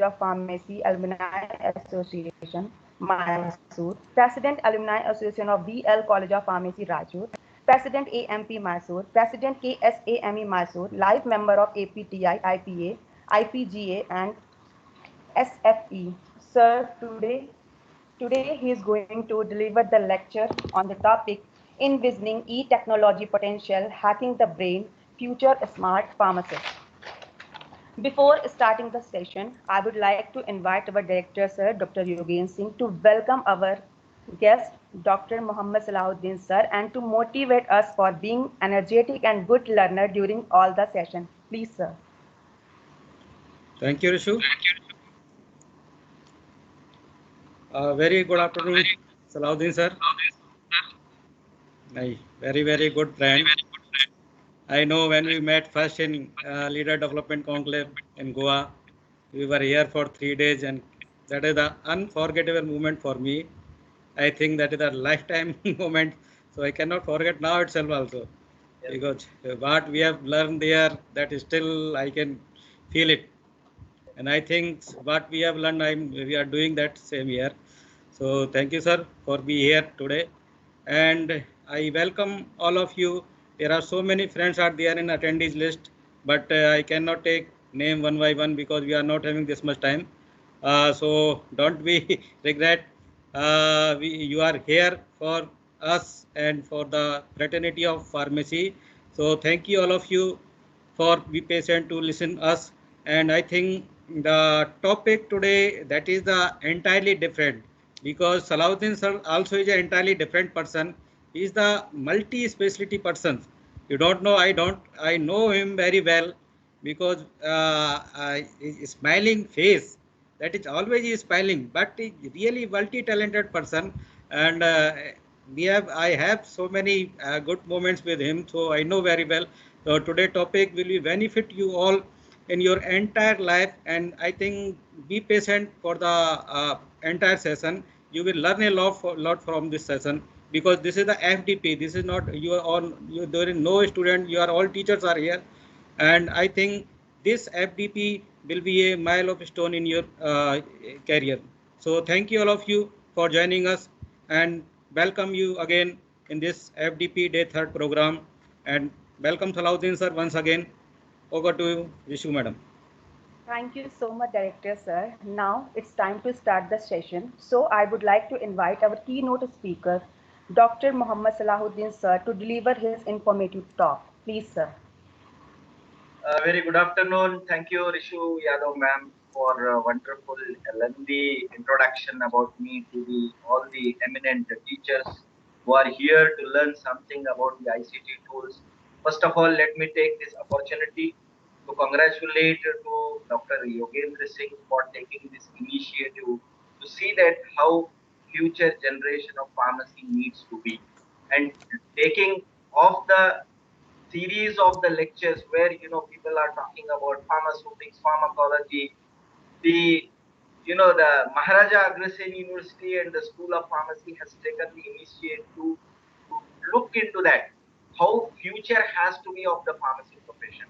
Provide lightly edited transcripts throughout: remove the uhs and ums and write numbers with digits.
of Pharmacy Alumni Association, Mysore, President Alumni Association of BL College of Pharmacy, Rajur, President AMP Mysore, President KSAME Mysore, live member of APTI, IPA, IPGA, and SFE. Sir, today he is going to deliver the lecture on the topic Envisioning E-Technology Potential, Hacking the Brain, Future Smart Pharmacist. Before starting the session, I would like to invite our director, Sir, Dr. Yogen Singh, to welcome our guest, Dr. Muhammad Salahuddin, Sir, and to motivate us for being energetic and good learner during all the session. Please, Sir. Thank you, Rishu. Very good afternoon, Salahuddin, sir. Very good friend. I know when we met first in Leader Development Conclave in Goa, we were here for 3 days, and that is the unforgettable moment for me. I think that is a lifetime moment, so I cannot forget now itself also, because what we have learned there, that is still I can feel it, and I think what we have learned, we are doing that same here. So thank you, sir, for being here today, and I welcome all of you. There are so many friends are there in attendees list, but I cannot take name one by one because we are not having this much time. So don't be regret. You are here for us and for the fraternity of pharmacy. So thank you all of you for be patient to listen us. And I think the topic today, that is the entirely different, because Salahuddin sir also is an entirely different person. He is the multi-specialty person. You don't know, I know him very well, because his smiling face, that is always he is smiling, but he really multi-talented person. And I have so many good moments with him, so I know very well. So today topic will be benefit you all in your entire life, and I think be patient for the entire session. You will learn a lot from this session, because this is the FDP. This is not you are on. There is no student. You are all teachers are here, and I think this FDP will be a milestone in your career. So thank you all of you for joining us, and welcome you again in this FDP Day 3rd program, and welcome Salahuddin sir once again. Over to you, Vishu madam. Thank you so much, Director, Sir. Now it's time to start the session. So I would like to invite our keynote speaker, Dr. Muhammad Salahuddin, Sir, to deliver his informative talk. Please, Sir. Very good afternoon. Thank you, Rishu Yadav ma'am, for a wonderful, lengthy introduction about me to all the eminent teachers who are here to learn something about the ICT tools. First of all, let me take this opportunity to congratulate to Dr. Yogendra Singh for taking this initiative to see that how future generation of pharmacy needs to be, and taking off the series of the lectures where people are talking about pharmaceutics, pharmacology. The Maharaja Agrasen University and the School of Pharmacy has taken the initiative to look into that, how future has to be of the pharmacy profession,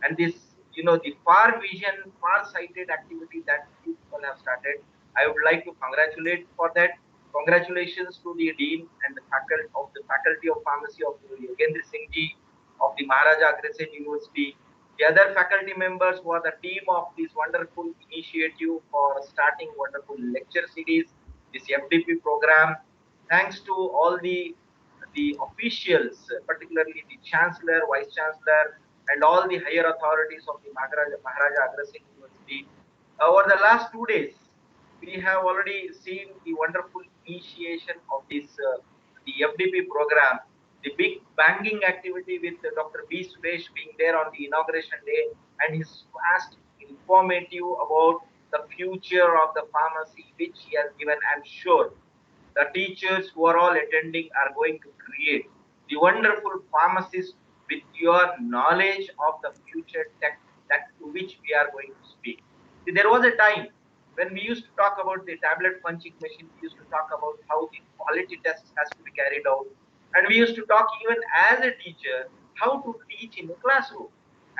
and this the far vision, far sighted activity that you people have started. I would like to congratulate for that. Congratulations to the dean and the faculty of pharmacy of Yogendra Singh ji of the Maharaja Agrasen University, the other faculty members who are the team of this wonderful initiative for starting wonderful lecture series, this FDP program. Thanks to all the officials, particularly the Chancellor, Vice Chancellor, and all the higher authorities of the Maharaja Agrasen University. Over the last 2 days, we have already seen the wonderful initiation of this the FDP program, the big banging activity with Dr. B. Suresh being there on the inauguration day, and his vast informative about the future of the pharmacy, which he has given. I'm sure the teachers who are all attending are going to create the wonderful pharmacist with your knowledge of the future tech that to which we are going to speak. See, there was a time when we used to talk about the tablet punching machine. We used to talk about how the quality test has to be carried out, and we used to talk even as a teacher how to teach in a classroom.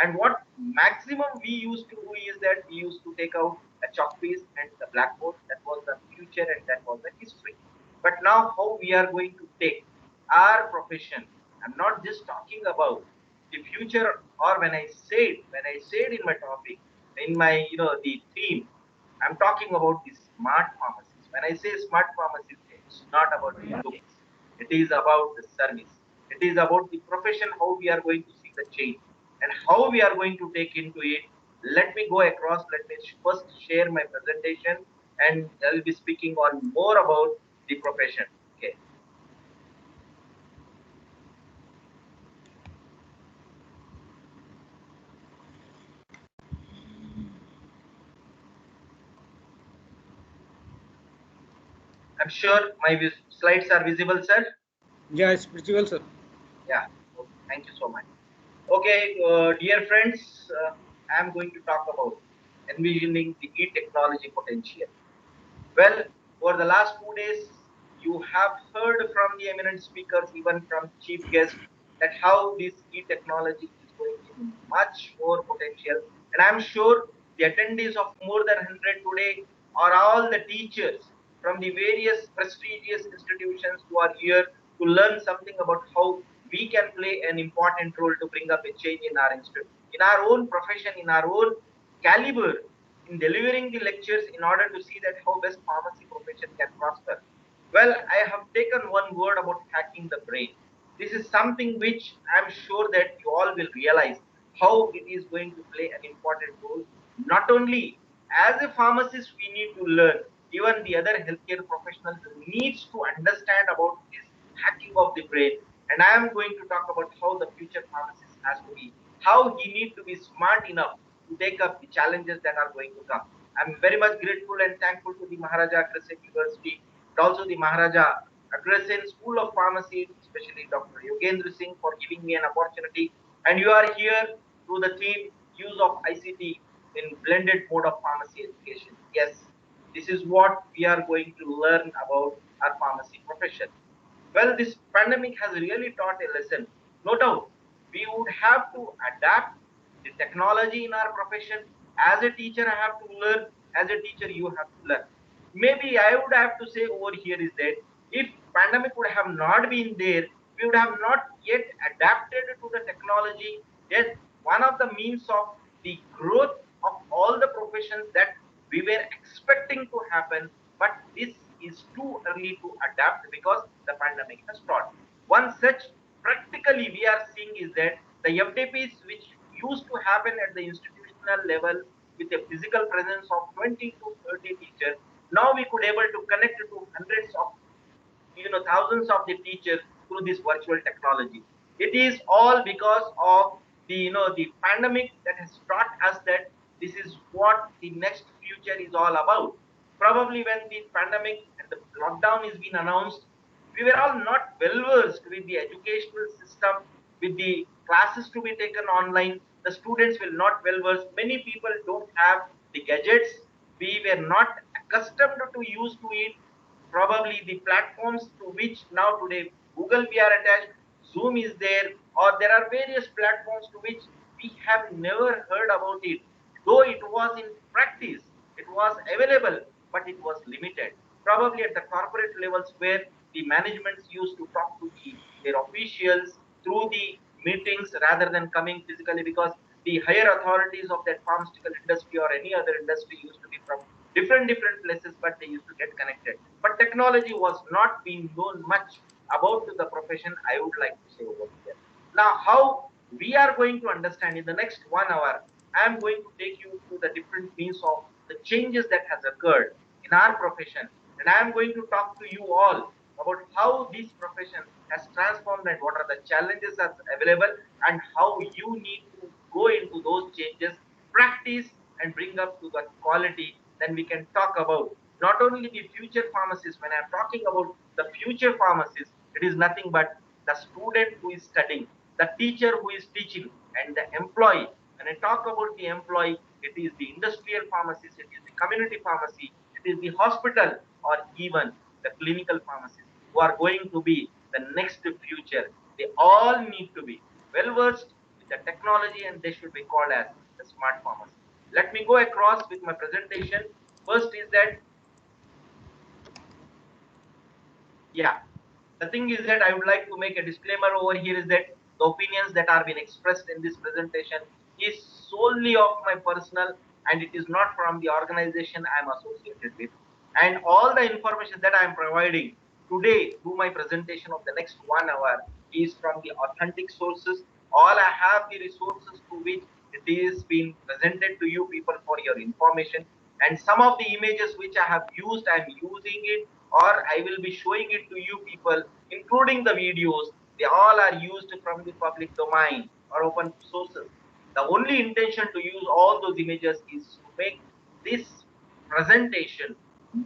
And what maximum we used to do is that we used to take out a chalk piece and the blackboard. That was the future and that was the history. But now how we are going to take our profession. I'm not just talking about the future, or when I said in my topic, in my the theme, I'm talking about the smart pharmacies. When I say smart pharmacies, it's not about the looks. It is about the service. It is about the profession, how we are going to see the change and how we are going to take into it. Let me go across. Let me first share my presentation and I will be speaking on more about the profession. Okay. I'm sure my slides are visible, sir. Yeah, it's spiritual, sir. Yeah. Okay. Thank you so much. Okay, dear friends, I'm going to talk about envisioning the e-technology potential. Well, for the last 2 days, you have heard from the eminent speakers, even from chief guests, that how this e-technology is going in much more potential. And I'm sure the attendees of more than 100 today are all the teachers from the various prestigious institutions who are here to learn something about how we can play an important role to bring up a change in our institute, in our own profession, in our own caliber, in delivering the lectures in order to see that how best pharmacy profession can prosper. Well, I have taken one word about hacking the brain. This is something which I'm sure that you all will realize how it is going to play an important role. Not only as a pharmacist, we need to learn, even the other healthcare professionals needs to understand about this hacking of the brain. And I am going to talk about how the future pharmacist has to be, how he needs to be smart enough to take up the challenges that are going to come. I'm very much grateful and thankful to the Maharaja Aggrasen University, and also the Maharaja Aggrasen School of Pharmacy, especially Dr. Yogendra Singh, for giving me an opportunity. And you are here through the theme use of ICT in blended mode of pharmacy education. Yes, this is what we are going to learn about our pharmacy profession. Well, this pandemic has really taught a lesson. No doubt, we would have to adapt the technology in our profession. As a teacher, I have to learn. As a teacher, you have to learn. Maybe I would have to say over here is that if pandemic would have not been there, we would have not yet adapted to the technology. Yes, one of the means of the growth of all the professions that we were expecting to happen, but this is too early to adapt because the pandemic has taught. One such practically we are seeing is that the FDPs which used to happen at the institutional level with a physical presence of 20 to 30 teachers, now we could able to connect to hundreds of thousands of the teachers through this virtual technology. It is all because of the pandemic that has taught us that this is what the next future is all about. Probably when the pandemic and the lockdown is being announced, we were all not well versed with the educational system, with the classes to be taken online. The students will not well versed. Many people don't have the gadgets. We were not accustomed to use to it. Probably the platforms to which now today Google we are attached, Zoom is there, or there are various platforms to which we have never heard about it. Though it was in practice, it was available, but it was limited. Probably at the corporate levels where the managements used to talk to their officials through the meetings rather than coming physically, because the higher authorities of that pharmaceutical industry or any other industry used to be from different places, but they used to get connected. But technology was not being known much about the profession, I would like to say over here. Now, how we are going to understand in the next 1 hour, I am going to take you through the different means of the changes that has occurred in our profession, and I am going to talk to you all about how this profession has transformed and what are the challenges that's available and how you need to go into those changes, practice and bring up to the quality. Then we can talk about not only the future pharmacist. When I'm talking about the future pharmacist, it is nothing but the student who is studying, the teacher who is teaching, and the employee. When I talk about the employee, it is the industrial pharmacist, it is the community pharmacy, it is the hospital, or even the clinical pharmacist who are going to be the next future. They all need to be well versed with the technology and they should be called as the smart pharmacy. Let me go across with my presentation. First is that, yeah, the thing is that I would like to make a disclaimer over here is that the opinions that are being expressed in this presentation is solely of my personal, and it is not from the organization I am associated with. And all the information that I am providing today through my presentation of the next 1 hour is from the authentic sources. All I have the resources through which it is being presented to you people for your information. And some of the images which I have used, I am using it, or I will be showing it to you people, including the videos. They all are used from the public domain or open sources. The only intention to use all those images is to make this presentation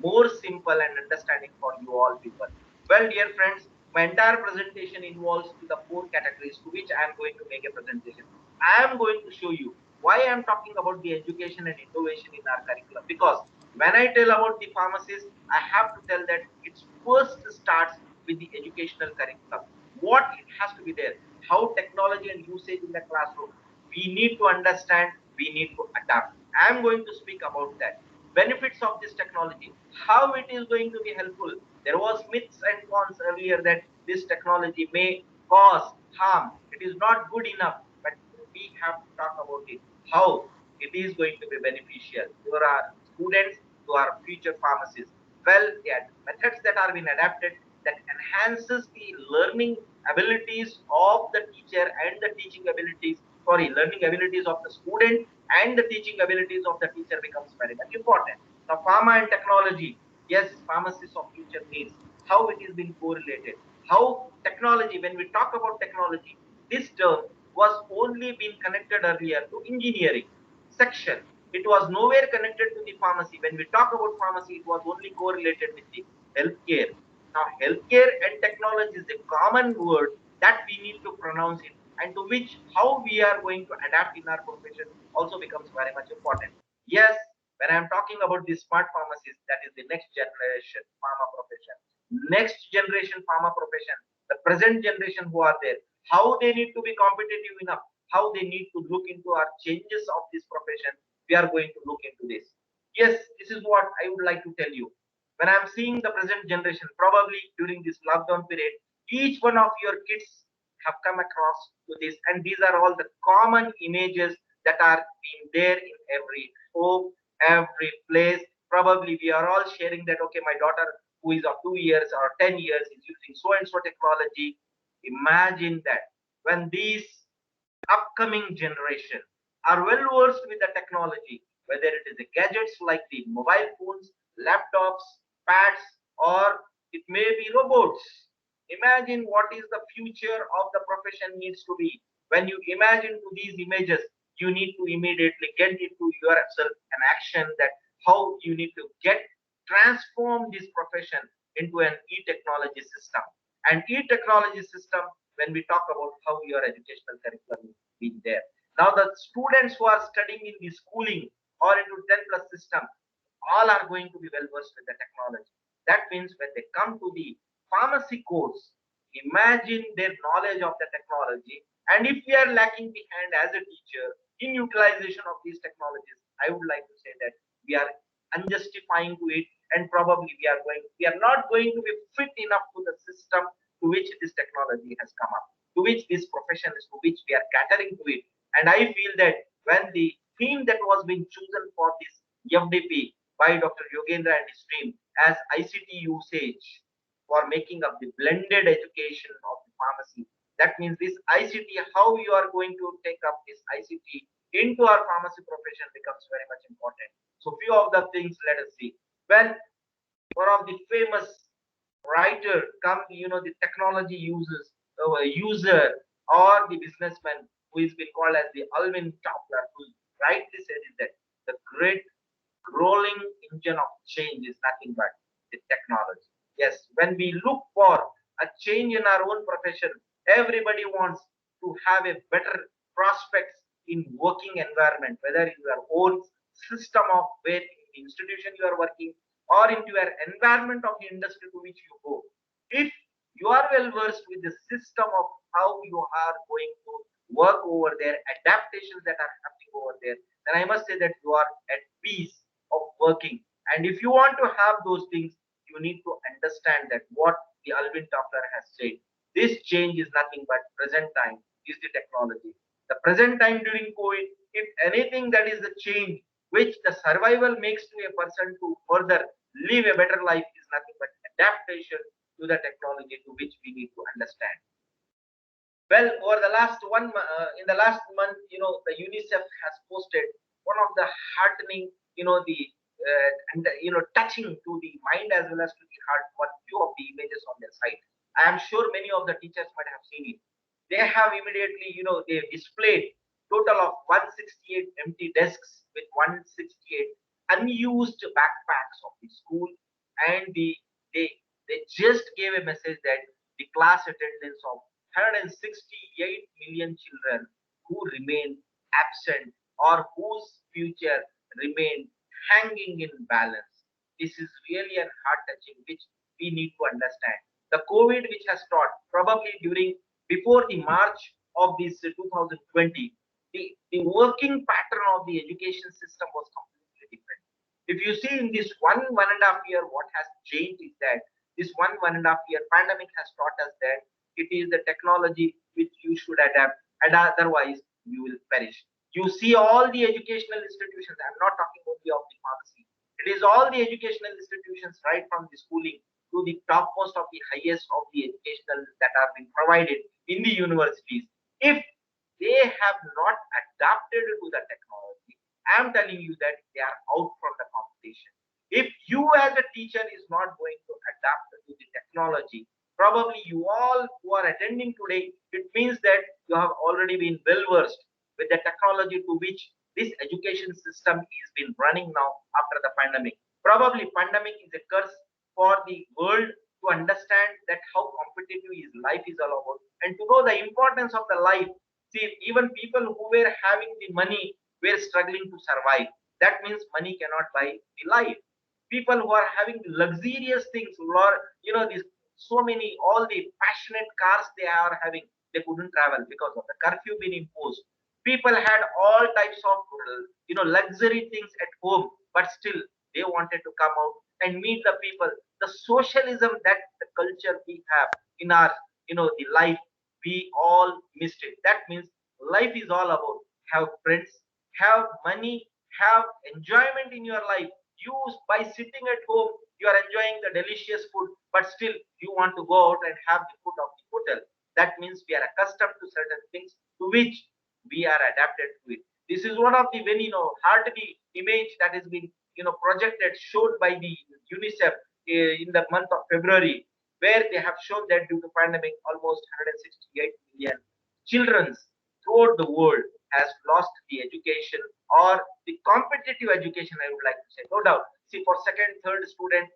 more simple and understanding for you all people. Well, dear friends, my entire presentation involves the 4 categories to which I am going to make a presentation. I am going to show you why I am talking about the education and innovation in our curriculum, because when I tell about the pharmacies, I have to tell that it first starts with the educational curriculum. What it has to be there, how technology and usage in the classroom, we need to understand, we need to adapt. I am going to speak about that. Benefits of this technology, how it is going to be helpful. There was myths and cons earlier that this technology may cause harm. It is not good enough, but we have to talk about it. How it is going to be beneficial to our students, to our future pharmacists. Well, the methods that are being adapted that enhances the learning abilities of the teacher and the teaching abilities, learning abilities of the student and the teaching abilities of the teacher becomes very much important. The pharma and technology, yes, pharmacists of future needs, how it is being correlated, how technology, when we talk about technology, this term was only being connected earlier to engineering section. It was nowhere connected to the pharmacy. When we talk about pharmacy, it was only correlated with the healthcare. Now, healthcare and technology is a common word that we need to pronounce it, and to which how we are going to adapt in our profession also becomes very much important. Yes, when I am talking about the smart pharmacies, that is the next generation pharma profession. Next generation pharma profession, the present generation who are there, how they need to be competitive enough, how they need to look into our changes of this profession. We are going to look into this. Yes, this is what I would like to tell you. When I'm seeing the present generation, probably during this lockdown period, each one of your kids have come across to this, and these are all the common images that are being there in every home, every place. Probably we are all sharing that, okay, my daughter who is of 2 years or 10 years is using so and so technology. Imagine that when these upcoming generation are well versed with the technology, whether it is the gadgets like the mobile phones, laptops, pads, or it may be robots. Imagine what is the future of the profession needs to be. When you imagine to these images, you need to immediately get into yourself an action that how you need to get transform this profession into an e-technology system. And e-technology system, when we talk about how your educational curriculum is being there. Now the students who are studying in the schooling or into 10 plus system, all are going to be well versed with the technology. That means when they come to the pharmacy course, imagine their knowledge of the technology. And if we are lacking behind as a teacher in utilization of these technologies, I would like to say that we are unjustifying to it, and probably we are not going to be fit enough to the system to which this technology has come up, to which this profession is, to which we are catering to it. And I feel that when the theme that was being chosen for this FDP by Dr. Yogendra and his team as ICT usage for making up the blended education of the pharmacy, that means this ICT, how you are going to take up this ICT into our pharmacy profession becomes very much important. So few of the things, let us see. When one of the famous writer come, the technology user or the businessman who is been called as the Alvin Toffler, who rightly said is that the great rolling engine of change is nothing but the technology. Yes, when we look for a change in our own profession, everybody wants to have a better prospects in working environment, whether in your own system of where the institution you are working or into your environment of the industry to which you go. If you are well versed with the system of how you are going to work over there, adaptations that are happening over there, then I must say that you are at peace of working. And if you want to have those things, you need to understand that what the Alvin Toffler has said. This change is nothing but present time is the technology. The present time during COVID, if anything, that is the change which the survival makes to a person to further live a better life is nothing but adaptation to the technology, to which we need to understand. Well, over the last in the last month, the UNICEF has posted one of the heartening, and touching to the mind as well as to the heart. One few of the images on their site. I am sure many of the teachers might have seen it. They have immediately, they displayed total of 168 empty desks with 168 unused backpacks of the school, and they they just gave a message that the class attendance of 168 million children who remain absent or whose future remain hanging in balance. This is really a heart touching, which we need to understand. The COVID, which has taught probably before the March of this 2020, the working pattern of the education system was completely different. If you see in this one and a half year, what has changed is that this one and a half year pandemic has taught us that it is the technology which you should adapt, and otherwise you will perish. You see all the educational institutions, I'm not talking only of the pharmacy, it is all the educational institutions, right from the schooling to the topmost of the highest of the educational that are being provided in the universities. If they have not adapted to the technology, I'm telling you that they are out from the competition. If you as a teacher is not going to adapt to the technology, probably you all who are attending today, it means that you have already been well versed with the technology to which this education system is been running now after the pandemic. Probably pandemic is a curse for the world to understand that how competitive is life is all about, and to know the importance of the life. See, even people who were having the money were struggling to survive. That means money cannot buy the life. People who are having luxurious things, or these so many, all the passionate cars they are having, they couldn't travel because of the curfew being imposed. People had all types of luxury things at home, but still they wanted to come out and meet the people. The socialism, that the culture we have in our the life, we all missed it. That means life is all about have friends, have money, have enjoyment in your life. You, by sitting at home, you are enjoying the delicious food, but still you want to go out and have the food of the hotel. That means we are accustomed to certain things to which we are adapted to it. This is one of the very heartbeat image that has been projected, showed by the UNICEF in the month of February, where they have shown that due to pandemic, almost 168 million children throughout the world has lost the education or the competitive education, I would like to say. No doubt. See, for second, third student,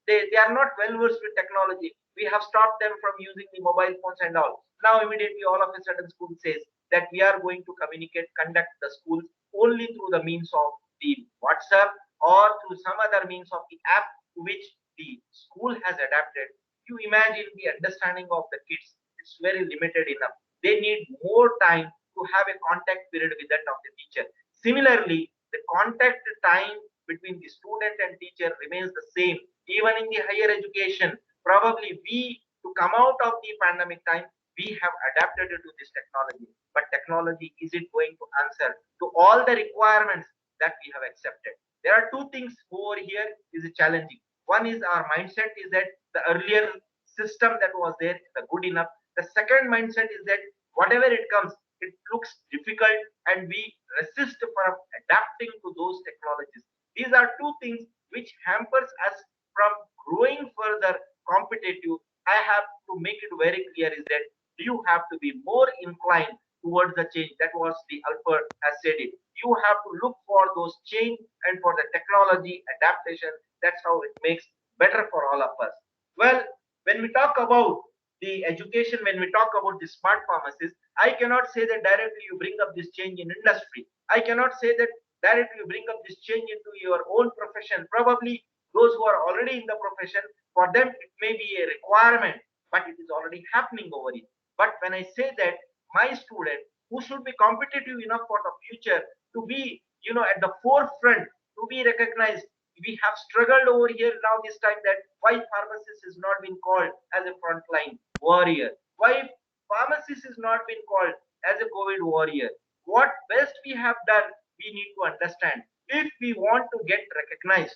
they are not well versed with technology. We have stopped them from using the mobile phones and all. Now, immediately, all of a sudden, school says that we are going to conduct the schools only through the means of the WhatsApp or through some other means of the app to which the school has adapted. You imagine the understanding of the kids, it's very limited enough. They need more time to have a contact period with that of the teacher. Similarly, the contact time between the student and teacher remains the same. Even in the higher education, probably to come out of the pandemic time, we have adapted to this technology. But technology, is it going to answer to all the requirements that we have accepted? There are two things over here is challenging. One is our mindset is that the earlier system that was there, the good enough. The second mindset is that whatever it comes, it looks difficult and we resist from adapting to those technologies. These are two things which hampers us from growing further competitive. I have to make it very clear is that you have to be more inclined towards the change. That was the Alfred has said it. You have to look for those change and for the technology adaptation. That's how it makes better for all of us. Well, when we talk about the education, when we talk about the smart pharmacies, I cannot say that directly you bring up this change in industry. I cannot say that directly you bring up this change into your own profession. Probably those who are already in the profession, for them it may be a requirement, but it is already happening over it. But when I say that my student who should be competitive enough for the future to be, at the forefront, to be recognized. We have struggled over here now this time that why pharmacist is not been called as a frontline warrior, why pharmacist is not been called as a COVID warrior. What best we have done, we need to understand. If we want to get recognized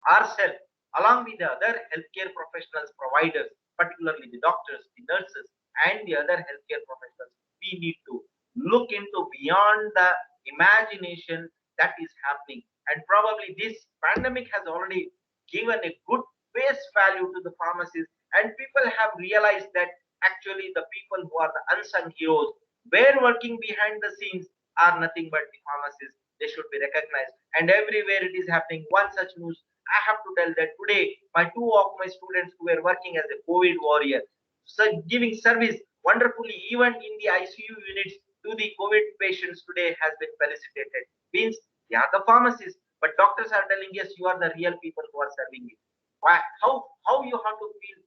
ourselves along with the other healthcare professionals, providers, particularly the doctors, the nurses, and the other healthcare professionals, we need to look into beyond the imagination that is happening. And probably this pandemic has already given a good face value to the pharmacies, and people have realized that actually the people who are the unsung heroes were working behind the scenes are nothing but the pharmacists. They should be recognized, and everywhere it is happening. One such news I have to tell that today my two of my students who were working as a COVID warrior, so giving service wonderfully even in the ICU units to the COVID patients today has been felicitated. Means they are the pharmacists, but doctors are telling yes, you are the real people who are serving it. Why? How you have to feel?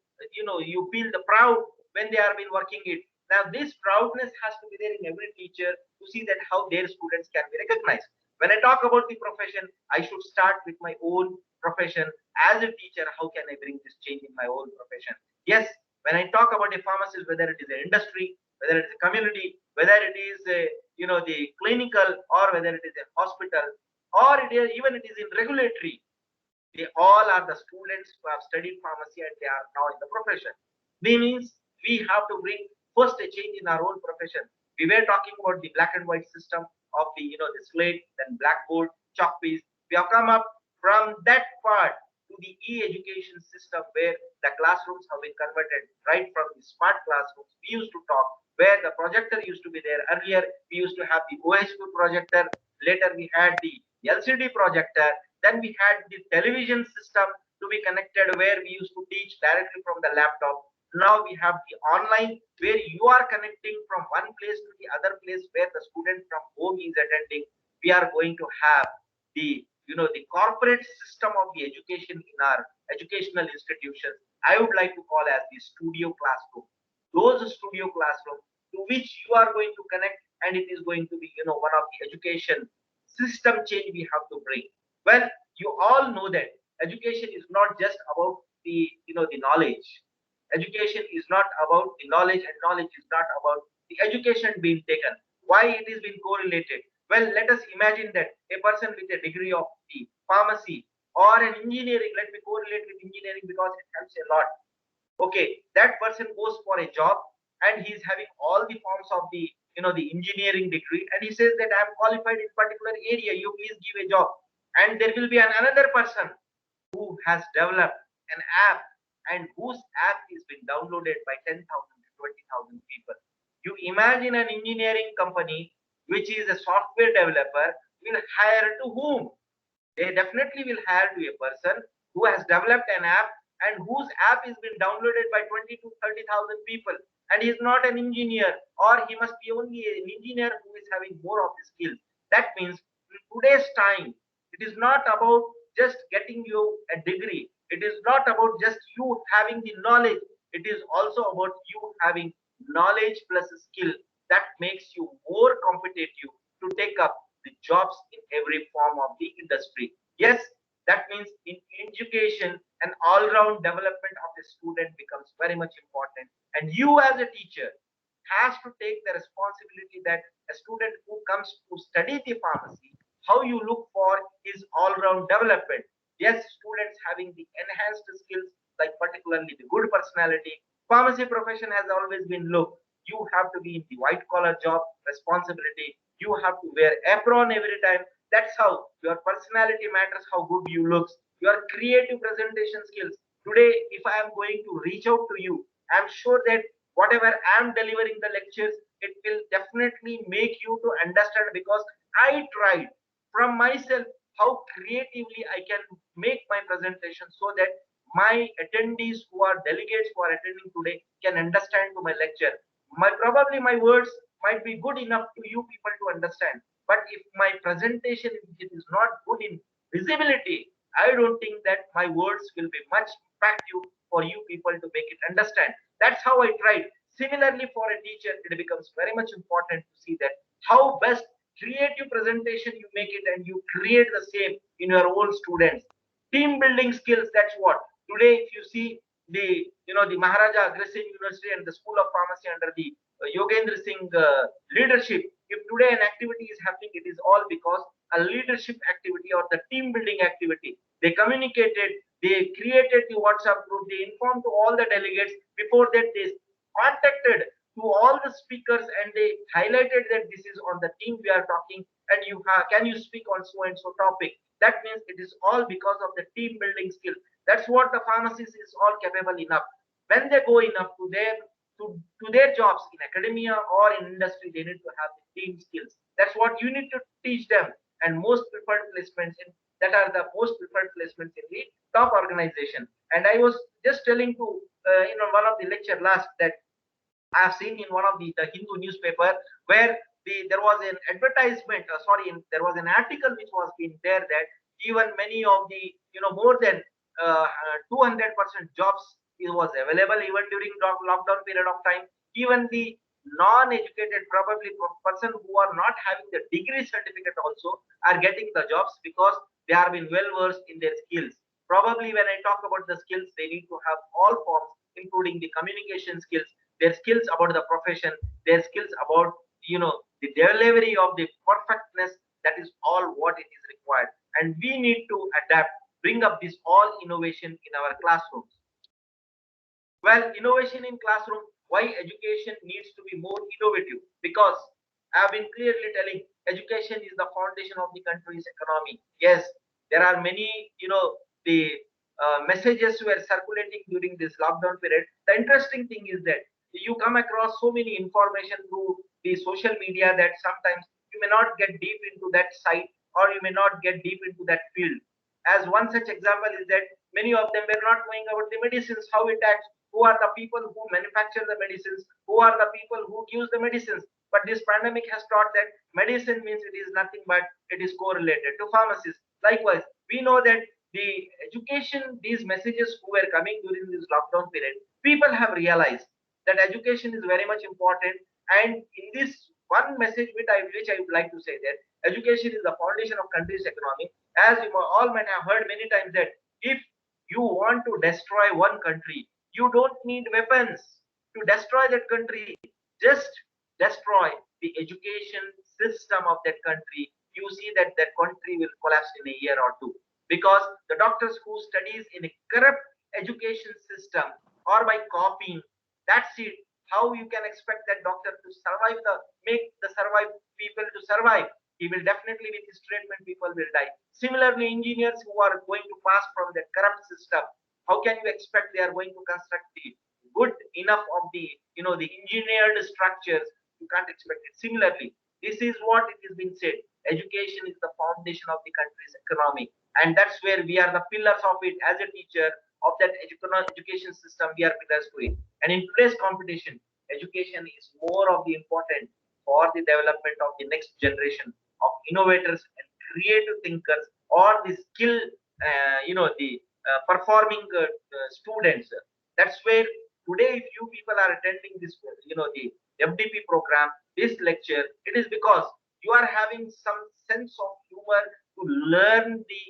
You feel the proud when they are been working it. Now this proudness has to be there in every teacher to see that how their students can be recognized. When I talk about the profession, I should start with my own profession as a teacher. How can I bring this change in my own profession? Yes, when I talk about a pharmacist, whether it is an industry, whether it is a community, whether it is a, the clinical, or whether it is a hospital, or even it is in regulatory, they all are the students who have studied pharmacy and they are now in the profession. This means we have to bring first a change in our own profession. We were talking about the black and white system of the slate, then blackboard, chalk piece. We have come up from that part to the e-education system where the classrooms have been converted right from the smart classrooms. We used to talk where the projector used to be there. Earlier, we used to have the OHP projector. Later, we had the LCD projector. Then we had the television system to be connected where we used to teach directly from the laptop. Now we have the online where you are connecting from one place to the other place where the student from home is attending. We are going to have the the corporate system of the education in our educational institutions. I would like to call as the studio classroom. Those studio classrooms to which you are going to connect, and it is going to be one of the education system change we have to bring. Well, you all know that education is not just about the the knowledge. Education is not about the knowledge, and knowledge is not about the education being taken. Why it is being correlated? Well, let us imagine that a person with a degree of the pharmacy or an engineering, let me correlate with engineering because it helps a lot. Okay, that person goes for a job and he is having all the forms of the the engineering degree, and he says that I am qualified in particular area, you please give a job. And there will be another person who has developed an app and whose app is been downloaded by 10,000 to 20,000 people. You imagine an engineering company which is a software developer will hire to whom? They definitely will hire to a person who has developed an app and whose app is been downloaded by 20 to 30,000 people, and he is not an engineer, or he must be only an engineer who is having more of the skills. That means in today's time, it is not about just getting you a degree. It is not about just you having the knowledge. It is also about you having knowledge plus skill that makes you more competitive to take up the jobs in every form of the industry. Yes, that means in education, an all-round development of a student becomes very much important. And you as a teacher has to take the responsibility that a student who comes to study the pharmacy, how you look for his all-round development. Yes, students having the enhanced skills like particularly the good personality. Pharmacy profession has always been looked. You have to be in the white collar job responsibility. You have to wear apron every time. That's how your personality matters, how good you look, your creative presentation skills. Today, if I am going to reach out to you, I'm sure that whatever I am delivering the lectures, it will definitely make you to understand, because I tried from myself how creatively I can make my presentation so that my attendees who are delegates who are attending today can understand to my lecture. Probably my words might be good enough to you people to understand, but if my presentation is not good in visibility, I don't think that my words will be much effective for you people to make it understand. That's how I tried. Similarly, for a teacher, it becomes very much important to see that how best creative presentation you make it and you create the same in your own students. Team building skills, that's what. Today, if you see the, the Maharaja Agrasen University and the School of Pharmacy under the Yogendra Singh leadership, if today an activity is happening, it is all because a leadership activity or the team building activity. They communicated, they created the WhatsApp group, they informed to all the delegates. Before that, they contacted to all the speakers and they highlighted that this is on the team we are talking, and can you speak on so and so topic. That means it is all because of the team building skill. That's what the pharmacist is all capable enough. When they go enough to their jobs in academia or in industry, they need to have the team skills. That's what you need to teach them. And most preferred placements in that are the most preferred placements in the top organization. And I was just telling to one of the lecture last that I have seen in one of the Hindu newspaper where there was an advertisement, there was an article which was in there that even many of the, more than 200% jobs was available even during lockdown period of time. Even the non-educated, probably person who are not having the degree certificate also are getting the jobs because they are been well versed in their skills. Probably when I talk about the skills, they need to have all forms, including the communication skills, their skills about the profession, their skills about the delivery of the perfectness. That is all what it is required, and we need to adapt, bring up this all innovation in our classrooms. Well, innovation in classroom, why education needs to be more innovative? Because I have been clearly telling education is the foundation of the country's economy. Yes, there are many, the messages were circulating during this lockdown period. The interesting thing is that you come across so many information through the social media that sometimes you may not get deep into that site, or you may not get deep into that field. As one such example is that many of them were not knowing about the medicines, how it acts, who are the people who manufacture the medicines, who are the people who use the medicines. But this pandemic has taught that medicine means it is nothing but it is correlated to pharmacies. Likewise, we know that the education, these messages who were coming during this lockdown period, people have realized that education is very much important. And in this one message which I would like to say that education is the foundation of country's economy. As you all might have heard many times that if you want to destroy one country, you don't need weapons to destroy that country. Just destroy the education system of that country. You see that that country will collapse in a year or two, because the doctors who studies in a corrupt education system or by copying, that's it. How you can expect that doctor to survive make the survive people to survive? He will definitely, with his treatment, people will die. Similarly, engineers who are going to pass from that corrupt system, how can you expect they are going to construct the good enough of the the engineered structures? You can't expect it. Similarly, this is what it has been said. Education is the foundation of the country's economy, and that's where we are the pillars of it. As a teacher of that education system, we are pillars to it. And in today's competition, education is more of the important for the development of the next generation of innovators and creative thinkers, or the skill, the performing students. That's where today, if you people are attending this, the FDP program, this lecture, it is because you are having some sense of humor to learn the,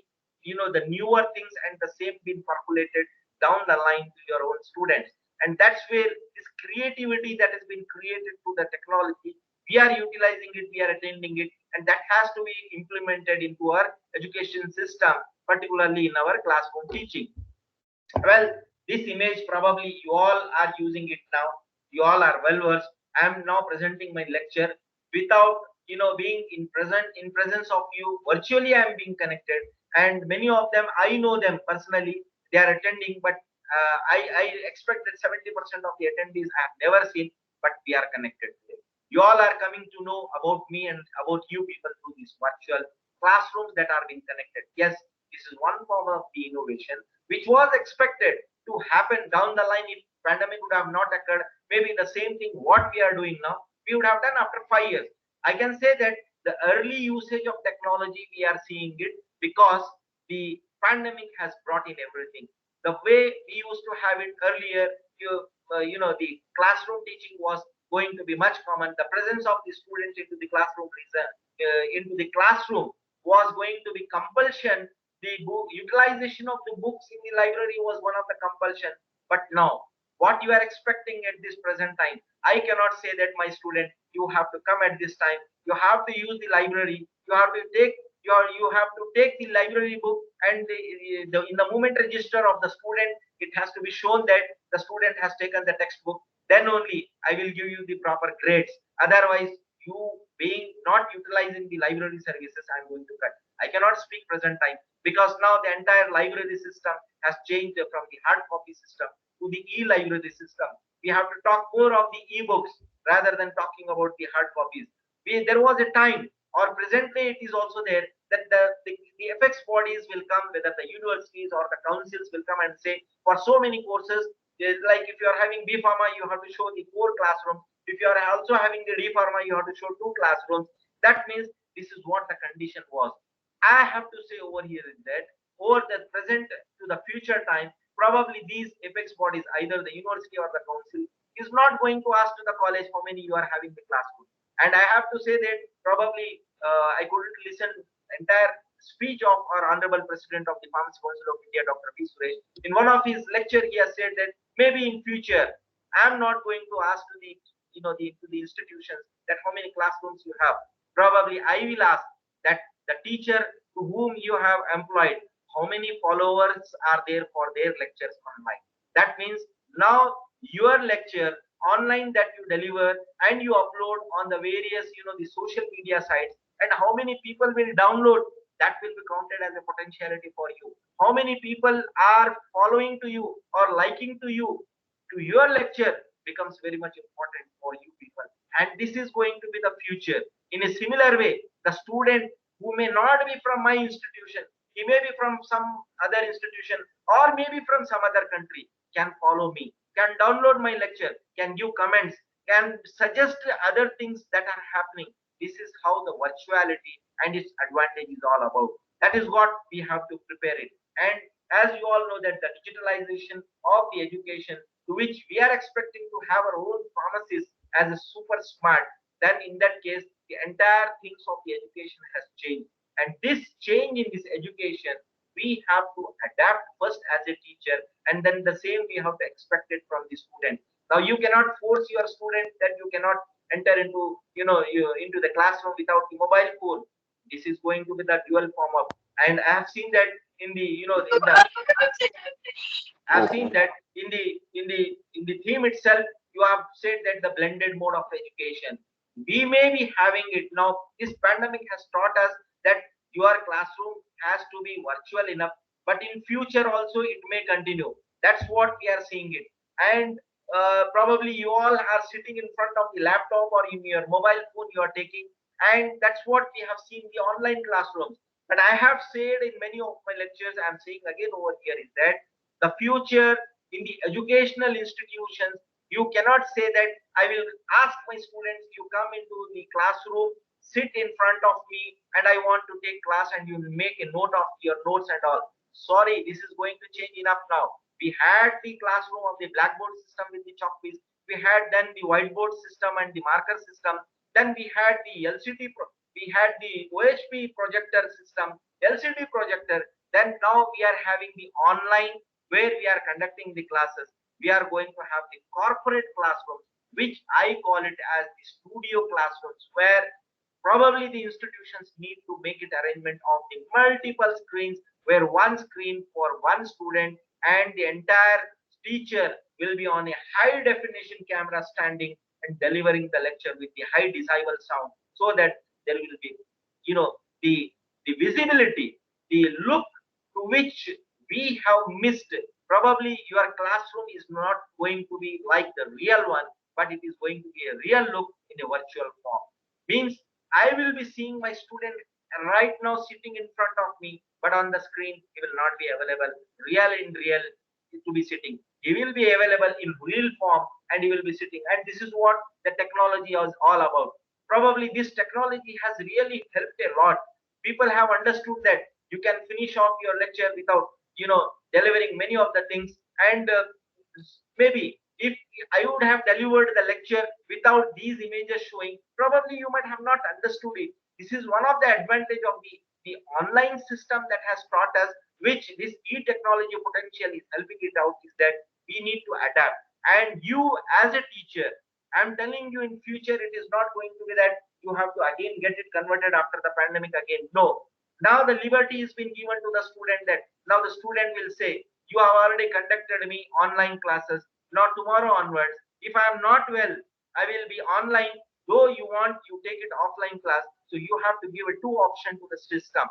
the newer things, and the same being percolated down the line to your own students. And that's where this creativity that has been created through the technology, we are utilizing it, we are attending it, and that has to be implemented into our education system, particularly in our classroom teaching. Well, this image, probably you all are using it now. You all are well versed. I am now presenting my lecture without being in presence of you. Virtually, I am being connected, and many of them I know them personally. They are attending, but I expect that 70% of the attendees I have never seen, but we are connected today. You all are coming to know about me and about you people through these virtual classrooms that are being connected. Yes, this is one form of the innovation which was expected to happen down the line. If pandemic would have not occurred, maybe the same thing what we are doing now, we would have done after 5 years. I can say that the early usage of technology, we are seeing it because the pandemic has brought in everything. The way we used to have it earlier, the classroom teaching was going to be much common. The presence of the students into the classroom was going to be compulsion. The utilization of the books in the library was one of the compulsion. But now, what you are expecting at this present time, I cannot say that my student, you have to come at this time. You have to use the library. You have to take the library book, and in the movement register of the student, it has to be shown that the student has taken the textbook. Then only I will give you the proper grades. Otherwise, you being not utilizing the library services, I'm going to cut. I cannot speak present time, because now the entire library system has changed from the hard copy system to the e-library system. We have to talk more of the e-books rather than talking about the hard copies. There was a time, or presently it is also there, that the FX bodies will come, whether the universities or the councils will come and say, for so many courses, like if you are having B Pharma, you have to show the 4 classrooms. If you are also having the D Pharma, you have to show 2 classrooms. That means this is what the condition was. I have to say over here is that over the present to the future time, probably these apex bodies, either the university or the council, is not going to ask to the college how many you are having the classroom. And I have to say that probably I couldn't listen entire speech of our honorable president of the Pharmacy Council of India, Dr. P. Suresh. In one of his lecture, he has said that maybe in future, I am not going to ask to the institutions that how many classrooms you have. Probably I will ask that the teacher to whom you have employed, how many followers are there for their lectures online. That means now your lecture online that you deliver and you upload on the various the social media sites, and how many people will download, that will be counted as a potentiality for you. How many people are following to you or liking to you, to your lecture, becomes very much important for you people. And this is going to be the future. In a similar way, the student who may not be from my institution, he may be from some other institution or maybe from some other country, can follow me, can download my lecture, can give comments, can suggest other things that are happening. This is how the virtuality and its advantage is all about. That is what we have to prepare it. And as you all know that the digitalization of the education, to which we are expecting to have our own pharmacies as a super smart, then in that case, the entire things of the education has changed. And this change in this education, we have to adapt first as a teacher, and then the same we have to expect it from the student. Now you cannot force your student that you cannot enter into into the classroom without the mobile phone. This is going to be the dual form of, and I have seen that in the I've seen that in the theme itself, you have said that the blended mode of education. We may be having it now. This pandemic has taught us that your classroom has to be virtual enough, but in future also it may continue. That's what we are seeing it. And probably you all are sitting in front of the laptop or in your mobile phone you are taking, and that's what we have seen the online classrooms. But I have said in many of my lectures, I'm saying again over here, is that the future in the educational institutions, you cannot say that I will ask my students, you come into the classroom, sit in front of me, and I want to take class, and you will make a note of your notes and all. Sorry, this is going to change enough now. We had the classroom of the blackboard system with the chalk piece. We had then the whiteboard system and the marker system. Then we had the we had the OHP projector system, LCD projector. Then now we are having the online where we are conducting the classes. We are going to have the corporate classrooms, which I call it as the studio classrooms, where probably the institutions need to make it arrangement of the multiple screens, where one screen for one student and the entire teacher will be on a high definition camera standing and delivering the lecture with the high decibel sound, so that there will be the visibility, the look to which we have missed. Probably your classroom is not going to be like the real one, but it is going to be a real look in a virtual form. Means I will be seeing my student right now sitting in front of me, but on the screen he will not be available real to be sitting. He will be available in real form, and he will be sitting. And this is what the technology is all about. Probably this technology has really helped a lot. People have understood that you can finish off your lecture without delivering many of the things, and maybe If I would have delivered the lecture without these images showing, probably you might have not understood it. This is one of the advantage of the online system that has taught us, which this e-technology potential is helping it out, is that we need to adapt. And you as a teacher, I'm telling you, in future it is not going to be that you have to again get it converted after the pandemic again. No. Now the liberty has been given to the student, that now the student will say, you have already conducted me online classes. Now tomorrow onwards, if I am not well, I will be online. Though you want, you take it offline class. So you have to give a two option to the system,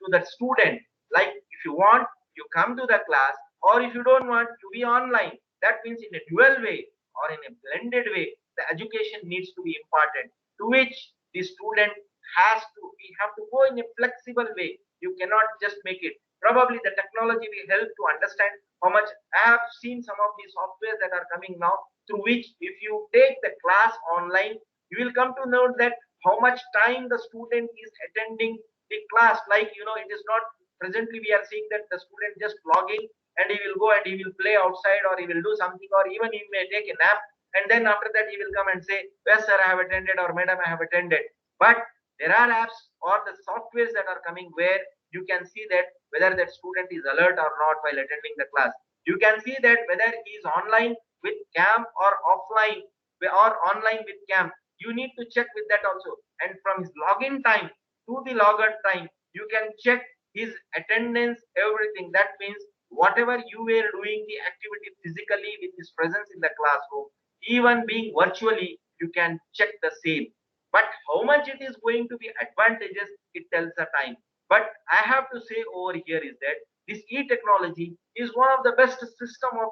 to the student. Like if you want, you come to the class, or if you don't want, you be online. That means in a dual way or in a blended way, the education needs to be imparted, to which the student has to, we have to go in a flexible way. You cannot just make it. Probably the technology will help to understand how much. I have seen some of these softwares that are coming now, through which if you take the class online, you will come to know that how much time the student is attending the class. Like, it is not, presently we are seeing that the student just log in and he will go and he will play outside, or he will do something, or even he may take a nap, and then after that he will come and say, yes sir, I have attended, or madam, I have attended. But there are apps or the softwares that are coming where you can see that whether that student is alert or not while attending the class. You can see that whether he is online with cam or offline, or online with cam. You need to check with that also. And from his login time to the logout time, you can check his attendance, everything. That means whatever you were doing the activity physically with his presence in the classroom, even being virtually, you can check the same. But how much it is going to be advantageous, it tells the time. But I have to say over here is that this e-technology is one of the best system of,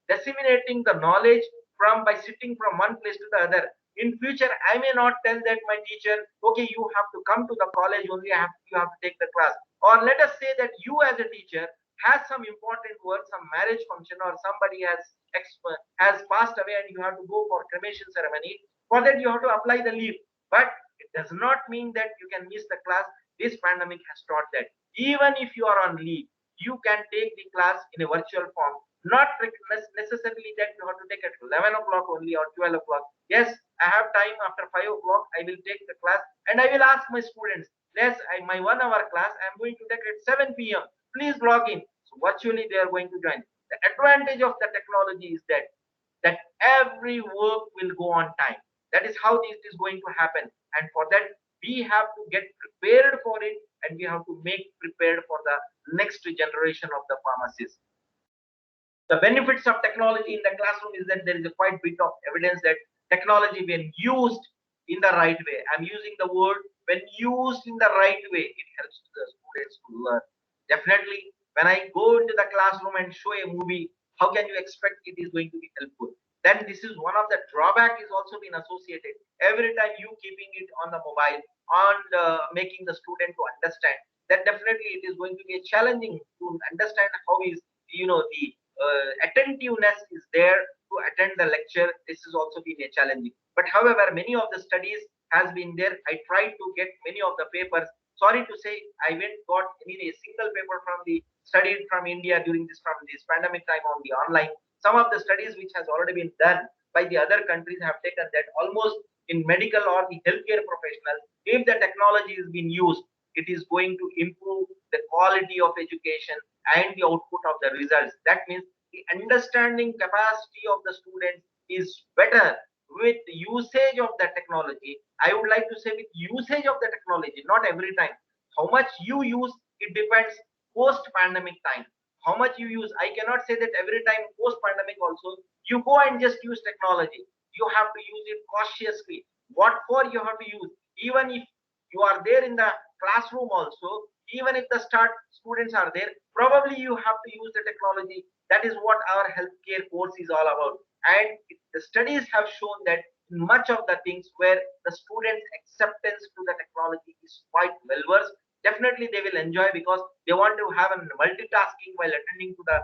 disseminating the knowledge from, by sitting from one place to the other. In future, I may not tell that my teacher, okay, you have to come to the college only, you have to take the class. Or let us say that you as a teacher has some important work, some marriage function, or somebody has passed away and you have to go for cremation ceremony. For that, you have to apply the leave. But it does not mean that you can miss the class. This pandemic has taught that even if you are on leave, you can take the class in a virtual form. Not necessarily that you have to take at 11 o'clock only or 12 o'clock. Yes, I have time after 5 o'clock. I will take the class and I will ask my students, yes, my 1 hour class I am going to take at 7 p.m. Please log in. So virtually they are going to join. The advantage of the technology is that every work will go on time. That is how this is going to happen. And for that, we have to get prepared for it, and we have to make prepared for the next generation of the pharmacists. The benefits of technology in the classroom is that there is a quite bit of evidence that technology, when used in the right way, I'm using the word, when used in the right way, it helps the students to learn. Definitely, when I go into the classroom and show a movie, how can you expect it is going to be helpful? Then this is one of the drawback is also been associated. Every time you keeping it on the mobile, on making the student to understand, then definitely it is going to be a challenging to understand how is, the attentiveness is there to attend the lecture. This has also been a challenging. But however, many of the studies has been there. I tried to get many of the papers. Sorry to say, I went got a single paper from the studied from India during this pandemic time on the online. Some of the studies which has already been done by the other countries have taken that almost in medical or the healthcare professional, if the technology is being used, it is going to improve the quality of education and the output of the results. That means the understanding capacity of the students is better with the usage of the technology. I would like to say with usage of the technology, not every time. How much you use, it depends post-pandemic time. How much you use, I cannot say that every time post-pandemic also, you go and just use technology. You have to use it cautiously. What for you have to use? Even if you are there in the classroom also, even if the students are there, probably you have to use the technology. That is what our healthcare course is all about. And the studies have shown that much of the things where the students acceptance to the technology is quite well versed, definitely they will enjoy, because they want to have a multitasking while attending to the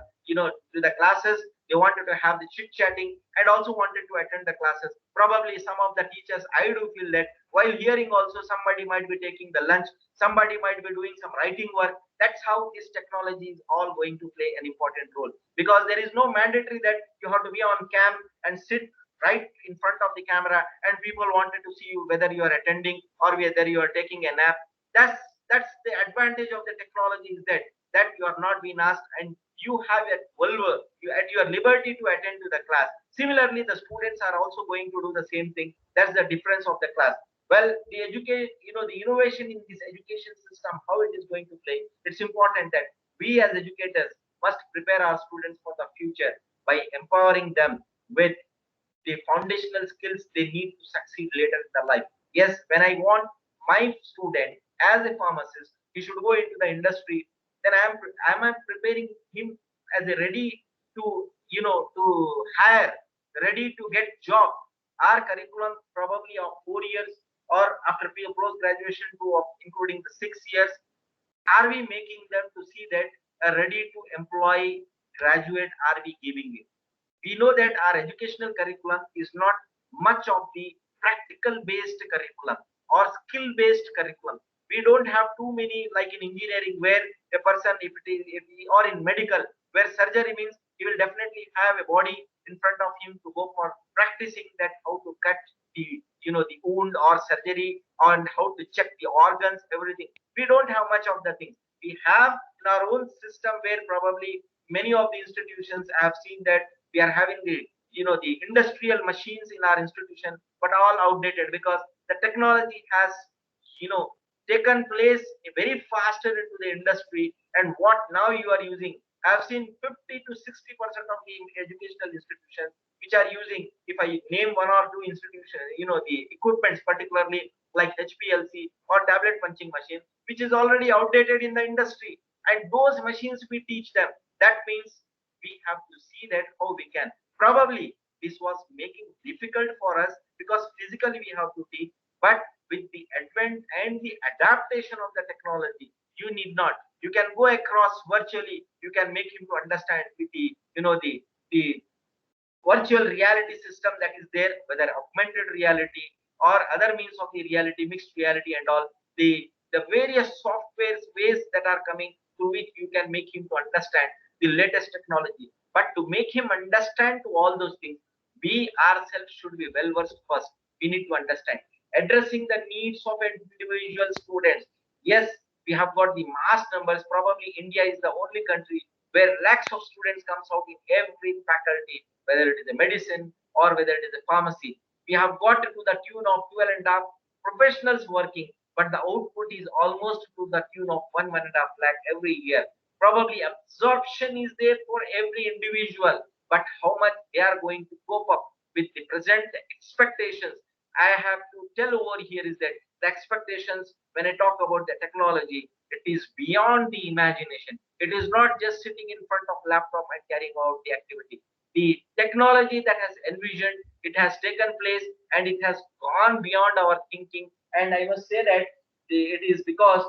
to the classes. They wanted to have the chit chatting and also wanted to attend the classes. Probably some of the teachers, I do feel that while hearing also, somebody might be taking the lunch, somebody might be doing some writing work. That's how this technology is all going to play an important role, because there is no mandatory that you have to be on cam and sit right in front of the camera and people wanted to see you whether you are attending or whether you are taking a nap. That's the advantage of the technology, is that you are not being asked, and you have a vulva, you at your liberty to attend to the class. Similarly, the students are also going to do the same thing. That's the difference of the class. Well, the education, the innovation in this education system, how it is going to play, it's important that we as educators must prepare our students for the future by empowering them with the foundational skills they need to succeed later in their life. Yes, when I want my student as a pharmacist, he should go into the industry, then I'm preparing him as a ready to, to hire, ready to get job. Our curriculum probably of 4 years, or after post graduation to including the 6 years, are we making them to see that a ready to employ graduate are we giving it? We know that our educational curriculum is not much of the practical based curriculum or skill based curriculum. We don't have too many, like in engineering, where a person, or in medical, where surgery means he will definitely have a body in front of him to go for practicing that how to cut the, the wound or surgery, and how to check the organs, everything. We don't have much of the things. We have in our own system where probably many of the institutions have seen that we are having the industrial machines in our institution, but all outdated, because the technology has you know taken place very faster into the industry. And what now you are using, I've seen 50 to 60% of the educational institutions which are using, if I name one or two institutions, the equipments particularly like HPLC or tablet punching machine, which is already outdated in the industry, and those machines we teach them. That means we have to see that how we can, probably this was making difficult for us because physically we have to teach, but with the advent and the adaptation of the technology, you need not, you can go across virtually, you can make him to understand with the the virtual reality system that is there, whether augmented reality or other means of the reality, mixed reality and all, the various softwares ways that are coming, through which you can make him to understand the latest technology. But to make him understand to all those things, we ourselves should be well versed first. We need to understand, addressing the needs of individual students. Yes, we have got the mass numbers. Probably India is the only country where lakhs of students comes out in every faculty, whether it is a medicine or whether it is a pharmacy. We have got to the tune of 12 and a half professionals working, but the output is almost to the tune of 1.5 lakh every year. Probably absorption is there for every individual, but how much they are going to cope up with the present expectations, I have to tell over here is that the expectations, when I talk about the technology, it is beyond the imagination. It is not just sitting in front of laptop and carrying out the activity. The technology that has envisioned, it has taken place, and it has gone beyond our thinking. And I must say that it is because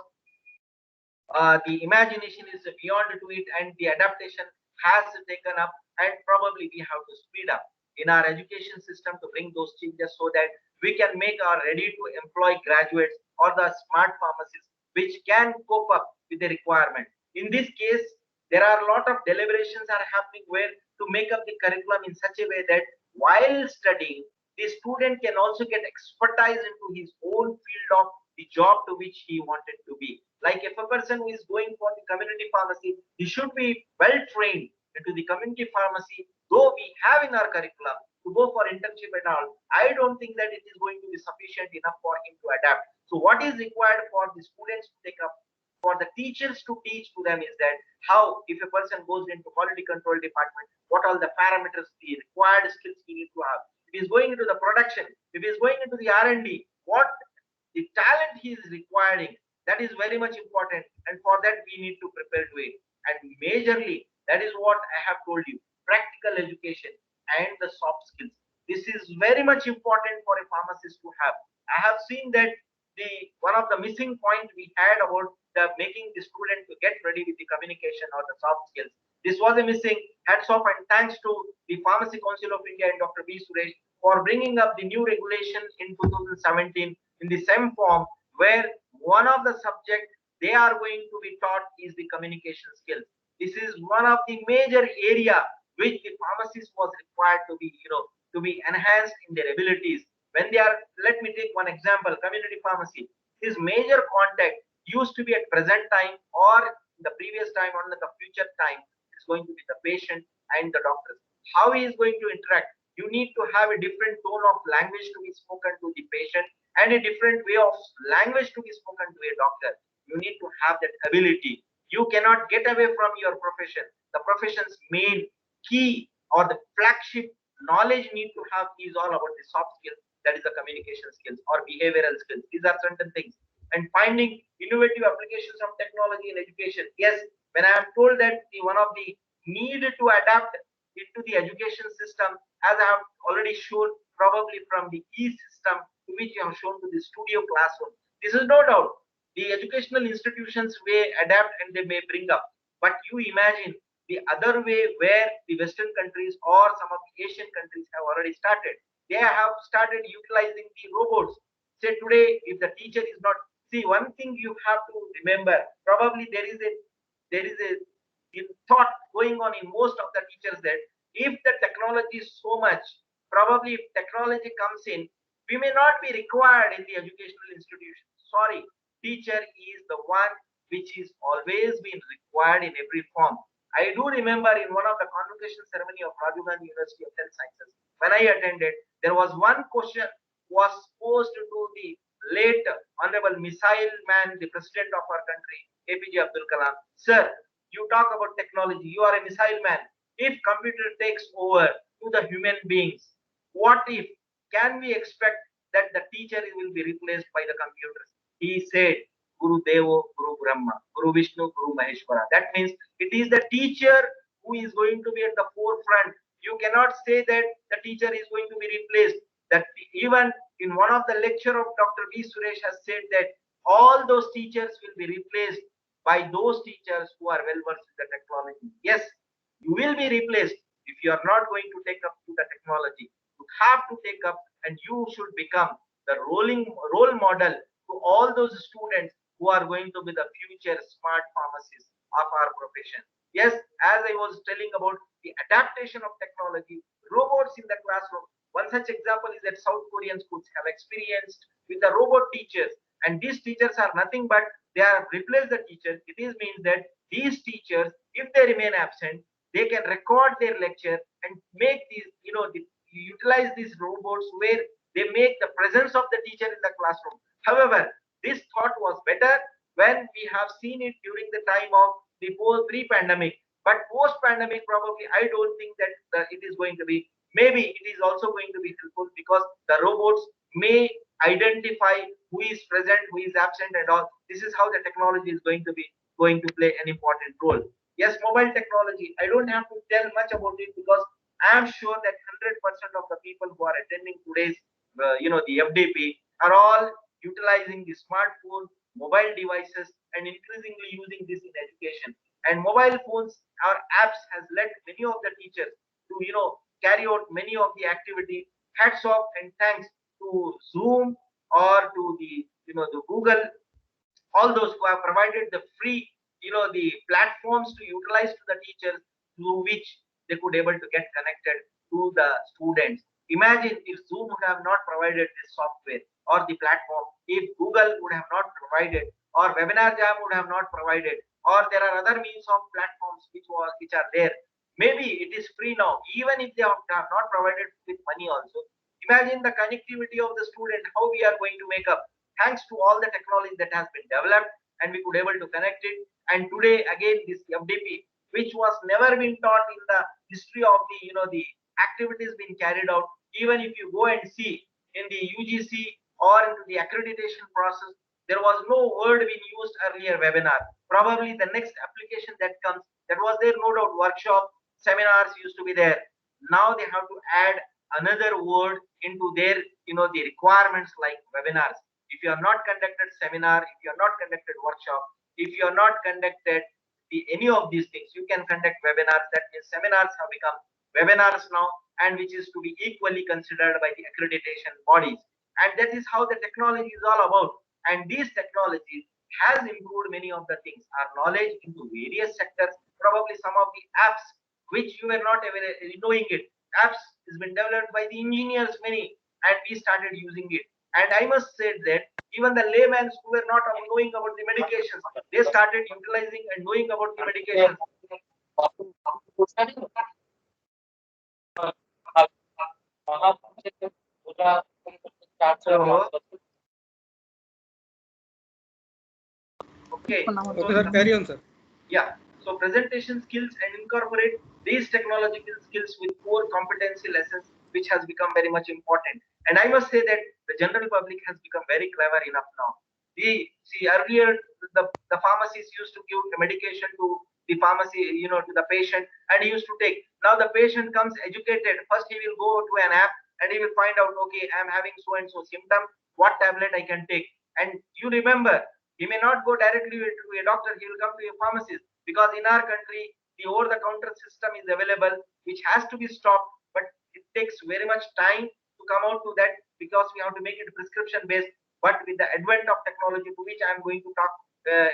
the imagination is beyond to it, and the adaptation has taken up, and probably we have to speed up in our education system to bring those changes so that we can make our ready to employ graduates or the smart pharmacists which can cope up with the requirement. In this case, there are a lot of deliberations are happening where to make up the curriculum in such a way that while studying, the student can also get expertise into his own field of the job to which he wanted to be. Like if a person who is going for the community pharmacy, he should be well trained into the community pharmacy. Though we have in our curriculum to go for internship and all, I don't think that it is going to be sufficient enough for him to adapt. So what is required for the students to take up, for the teachers to teach to them, is that how, if a person goes into quality control department, what all the parameters, the required skills he need to have. If he is going into the production, if he is going into the R&D, what the talent he is requiring, that is very much important, and for that we need to prepare to it. And majorly, that is what I have told you, practical education and the soft skills. This is very much important for a pharmacist to have. I have seen that the one of the missing points we had about the making the student to get ready with the communication or the soft skills, this was a missing. Hats off and thanks to the Pharmacy Council of India and Dr. B. Suresh for bringing up the new regulation in 2017 in the same form, where one of the subject they are going to be taught is the communication skills. This is one of the major area which the pharmacist was required to be, to be enhanced in their abilities. When they are, let me take one example, community pharmacy. His major contact used to be at present time or the previous time or the future time. It's going to be the patient and the doctors. How he is going to interact? You need to have a different tone of language to be spoken to the patient and a different way of language to be spoken to a doctor. You need to have that ability. You cannot get away from your profession. The profession's main key or the flagship knowledge need to have is all about the soft skills, that is the communication skills or behavioral skills. These are certain things. And finding innovative applications of technology in education. Yes, when I am told that one of the need to adapt into the education system, as I have already shown, probably from the e-system to which you have shown to the studio classroom. This is no doubt. The educational institutions may adapt and they may bring up. But you imagine the other way where the Western countries or some of the Asian countries have already started. They have started utilizing the robots. Say today, if the teacher is not, see, one thing you have to remember, probably there is a thought going on in most of the teachers that if the technology is so much, probably if technology comes in, we may not be required in the educational institution. Sorry, teacher is the one which is always been required in every form. I do remember in one of the convocation ceremony of Rajiv Gandhi University of Health Sciences, when I attended, there was one question was posed to the late Honorable Missile Man, the President of our country, APJ Abdul Kalam. Sir, you talk about technology, you are a missile man. If computer takes over to the human beings, what if, can we expect that the teacher will be replaced by the computers? He said, Guru Devo, Guru Brahma, Guru Vishnu, Guru Maheshwara. That means it is the teacher who is going to be at the forefront. You cannot say that the teacher is going to be replaced. That even in one of the lecture of Dr. V. Suresh has said that all those teachers will be replaced by those teachers who are well versed in the technology. Yes, you will be replaced if you are not going to take up to the technology. You have to take up and you should become the role model to all those students who are going to be the future smart pharmacists of our profession. Yes, as I was telling about the adaptation of technology, robots in the classroom. One such example is that South Korean schools have experienced with the robot teachers, and these teachers are nothing but they have replaced the teachers. It is means that these teachers, if they remain absent, they can record their lecture and make these, utilize these robots where they make the presence of the teacher in the classroom. However, this thought was better when we have seen it during the time of the pre-pandemic. But post-pandemic, probably I don't think that it is going to be. Maybe it is also going to be helpful because the robots may identify who is present, who is absent, and all. This is how the technology is going to play an important role. Yes, mobile technology. I don't have to tell much about it because I am sure that 100% of the people who are attending today's, the FDP are all utilizing the smartphone, mobile devices, and increasingly using this in education. And mobile phones, our apps has led many of the teachers to, carry out many of the activity. Hats off and thanks to Zoom or to the Google, all those who have provided the free, the platforms to utilize to the teachers through which they could able to get connected to the students. Imagine if Zoom would have not provided this software or the platform, if Google would have not provided, or Webinar Jam would have not provided, or there are other means of platforms which are there. Maybe it is free now, even if they have not provided with money also. Imagine the connectivity of the student, how we are going to make up, thanks to all the technology that has been developed, and we could able to connect it. And today, again, this FDP, which was never been taught in the history of the activities being carried out. Even if you go and see in the UGC or into the accreditation process, there was no word being used earlier, webinar. Probably the next application that comes, that was there, no doubt, workshop, seminars used to be there. Now they have to add another word into their, the requirements like webinars. If you are not conducted seminar, if you are not conducted workshop, if you are not conducted any of these things, you can conduct webinars. That means seminars have become webinars now, and which is to be equally considered by the accreditation bodies. And that is how the technology is all about. And these technologies has improved many of the things. Our knowledge into various sectors, probably some of the apps which you were not knowing it. Apps has been developed by the engineers many, and we started using it. And I must say that even the laymen who were not knowing about the medications, they started utilizing and knowing about the medications. So, okay. Okay, sir, carry on, sir. Yeah. So presentation skills and incorporate these technological skills with core competency lessons, which has become very much important. And I must say that the general public has become very clever enough now. We see earlier the pharmacists used to give the medication to the pharmacy, to the patient, and he used to take. Now the patient comes educated. First he will go to an app and he will find out, okay, I'm having so and so symptom, what tablet I can take. And you remember, he may not go directly to a doctor, he will come to a pharmacist, because in our country, the over-the-counter system is available, which has to be stopped, but it takes very much time to come out to that, because we have to make it prescription-based. But with the advent of technology, to which I am going to talk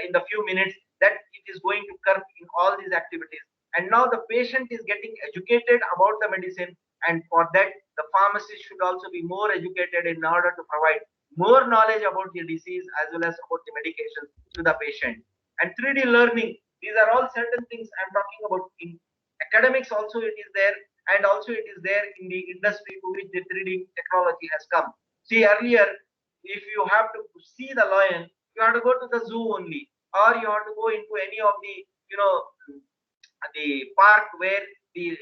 in the few minutes, that it is going to curb in all these activities. And now the patient is getting educated about the medicine, and for that, the pharmacist should also be more educated in order to provide more knowledge about the disease as well as about the medication to the patient. And 3D learning, these are all certain things I'm talking about. In academics also it is there, and also it is there in the industry to which the 3D technology has come. See, earlier, if you have to see the lion, you have to go to the zoo only, or you have to go into any of the, the park where the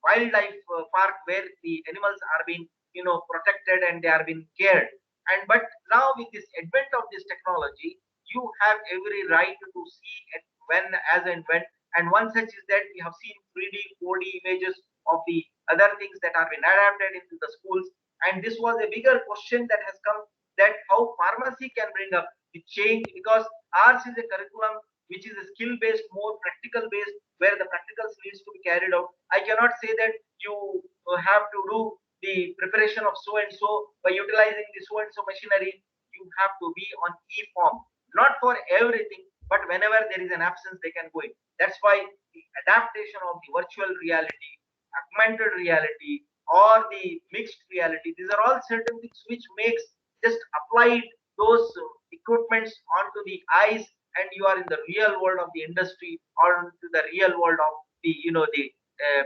wildlife park where the animals are being protected and they are being cared. And but now with this advent of this technology, you have every right to see it when, as and when. And one such is that we have seen 3D 4D images of the other things that are being adapted into the schools. And this was a bigger question that has come, that how pharmacy can bring up the change, because ours is a curriculum which is a skill based, more practical based, where the practicals needs to be carried out. I cannot say that you have to do the preparation of so and so by utilizing the so and so machinery. You have to be on e-form, not for everything, but whenever there is an absence, they can go in. That's why the adaptation of the virtual reality, augmented reality, or the mixed reality, these are all certain things which makes just applied those equipments onto the eyes, and you are in the real world of the industry, or into the real world of the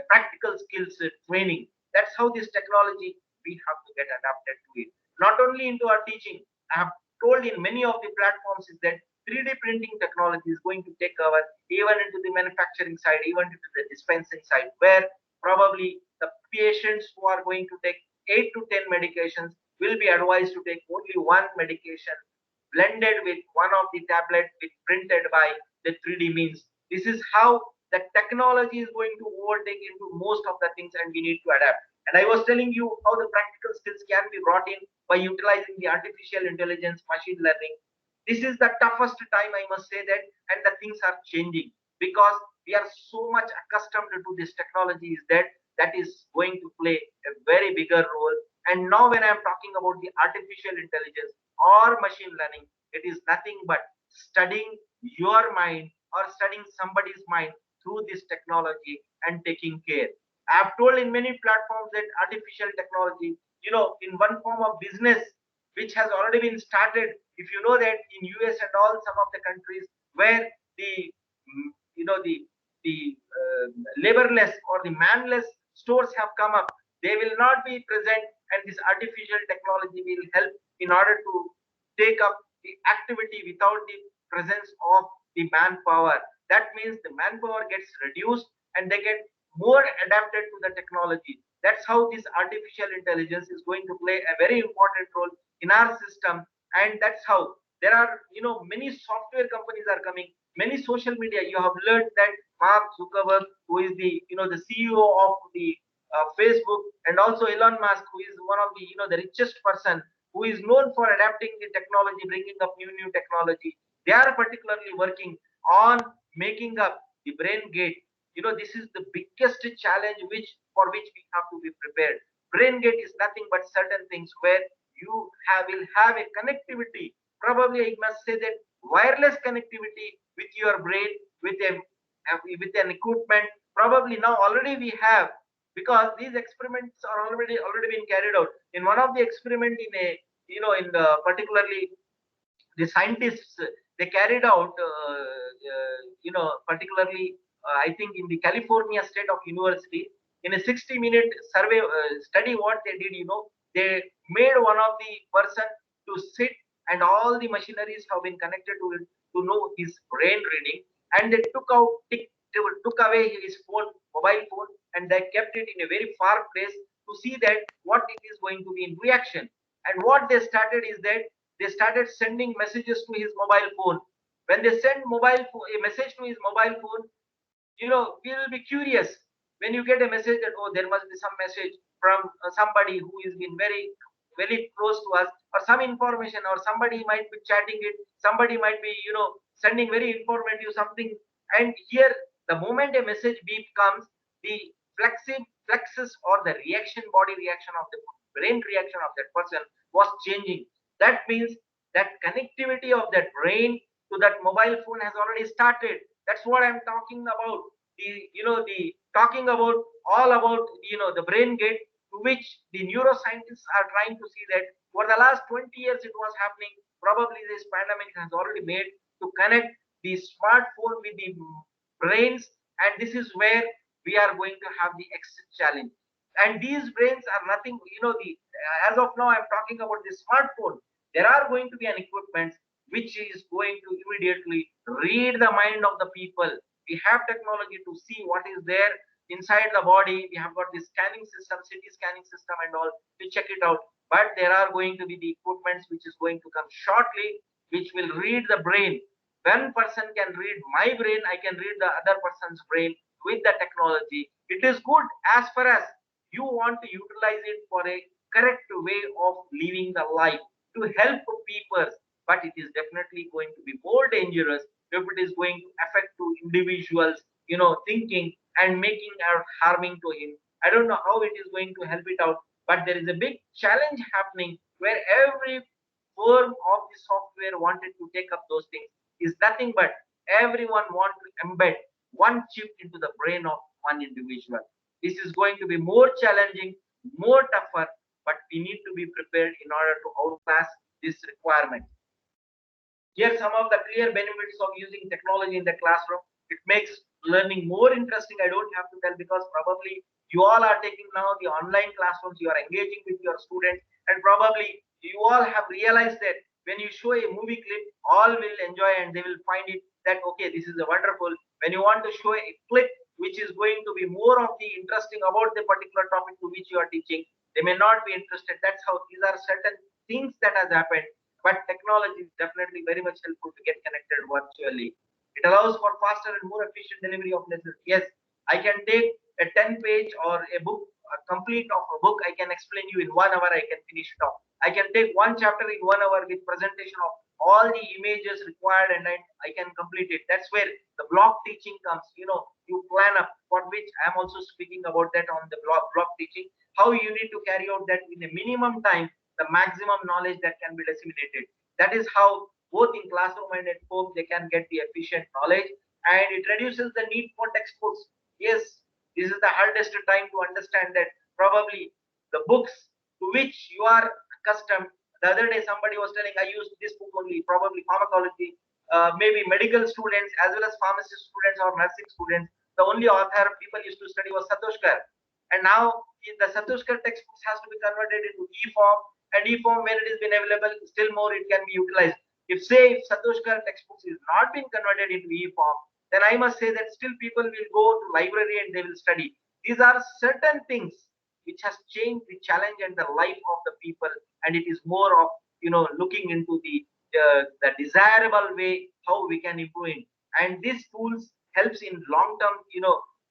practical skills training. That's how this technology, we have to get adapted to it. Not only into our teaching, I have told in many of the platforms is that 3D printing technology is going to take over even into the manufacturing side, even into the dispensing side, where probably the patients who are going to take 8 to 10 medications will be advised to take only one medication blended with one of the tablet with printed by the 3D means. This is how the technology is going to overtake into most of the things, and we need to adapt. And I was telling you how the practical skills can be brought in by utilizing the artificial intelligence, machine learning. This is the toughest time, I must say that, and the things are changing, because we are so much accustomed to this technology is that is going to play a very bigger role. And now when I'm talking about the artificial intelligence or machine learning, it is nothing but studying your mind or studying somebody's mind through this technology and taking care. I have told in many platforms that artificial technology, in one form of business which has already been started. If you know that in US and all some of the countries where the the laborless or the manless stores have come up, they will not be present, and this artificial technology will help in order to take up the activity without the presence of the manpower. That means the manpower gets reduced and they get more adapted to the technology. That's how this artificial intelligence is going to play a very important role in our system. And that's how there are many software companies are coming, many social media. You have learned that Mark Zuckerberg, who is the the CEO of the Facebook, and also Elon Musk, who is one of the the richest person, who is known for adapting the technology, bringing up new technology. They are particularly working on making up the brain gate. This is the biggest challenge which we have to be prepared. Brain gate is nothing but certain things where you will have a connectivity. Probably I must say that wireless connectivity with your brain, with a with an equipment. Probably now already we have, because these experiments are already been carried out. In one of the experiment in a, in the particularly the scientists, they carried out particularly I think in the California State of University, in a 60-minute survey study, what they did, they made one of the person to sit, and all the machineries have been connected to it to know his brain reading, and they took away his mobile phone, and they kept it in a very far place to see that what it is going to be in reaction. And what they started is that they started sending messages to his mobile phone. When they send a message to his mobile phone, we will be curious when you get a message that, oh, there must be some message from somebody who has been very very close to us, or some information, or somebody might be chatting it, somebody might be sending very informative something. And here, the moment a message beep comes, the flexes or the body reaction of the brain reaction of that person was changing. That means that connectivity of that brain to that mobile phone has already started. That's what I'm talking about. The talking about all about the brain gate, to which the neuroscientists are trying to see that for the last 20 years it was happening. Probably this pandemic has already made to connect the smartphone with the brains, and this is where we are going to have the exit challenge. And these brains are nothing, as of now I'm talking about the smartphone. There are going to be an equipment which is going to immediately read the mind of the people. We have technology to see what is there inside the body. We have got the scanning system, CT scanning system and all, to check it out. But there are going to be the equipments which is going to come shortly, which will read the brain. One person can read my brain, I can read the other person's brain with the technology. It is good as far as you want to utilize it for a correct way of living the life to help people. But it is definitely going to be more dangerous if it is going to affect to individuals, thinking and making or harming to him. I don't know how it is going to help it out, but there is a big challenge happening where every firm of the software wanted to take up those things. Is nothing but everyone want to embed one chip into the brain of one individual. This is going to be more challenging, more tougher, but we need to be prepared in order to outpass this requirement. Here some of the clear benefits of using technology in the classroom. It makes learning more interesting. I don't have to tell, because probably you all are taking now the online classrooms, you are engaging with your students, and probably you all have realized that when you show a movie clip, all will enjoy and they will find it that, okay, this is a wonderful. When you want to show a clip which is going to be more of the interesting about the particular topic to which you are teaching, they may not be interested. That's how these are certain things that has happened. But technology is definitely very much helpful to get connected virtually. It allows for faster and more efficient delivery of lessons. Yes, I can take a 10-page or a book, a complete of a book, I can explain you in 1 hour, I can finish it off. I can take one chapter in 1 hour with presentation of all the images required, and I can complete it. That's where the block teaching comes. You plan up, for which I'm also speaking about that on the block teaching, how you need to carry out that in a minimum time, the maximum knowledge that can be disseminated. That is how both in classroom and at home they can get the efficient knowledge, and it reduces the need for textbooks. Yes, this is the hardest time to understand that probably the books to which you are accustomed. The other day somebody was telling, I used this book only, probably pharmacology, maybe medical students as well as pharmacy students or nursing students. The only author people used to study was Satoshkar. And now the Satoshkar textbooks has to be converted into e-form, and e-form, when it has been available, still more it can be utilized. If Satoshkar textbooks is not being converted into e-form, then I must say that still people will go to library and they will study. These are certain things which has changed the challenge and the life of the people, and it is more of looking into the desirable way how we can improve it. And these tools helps in long term.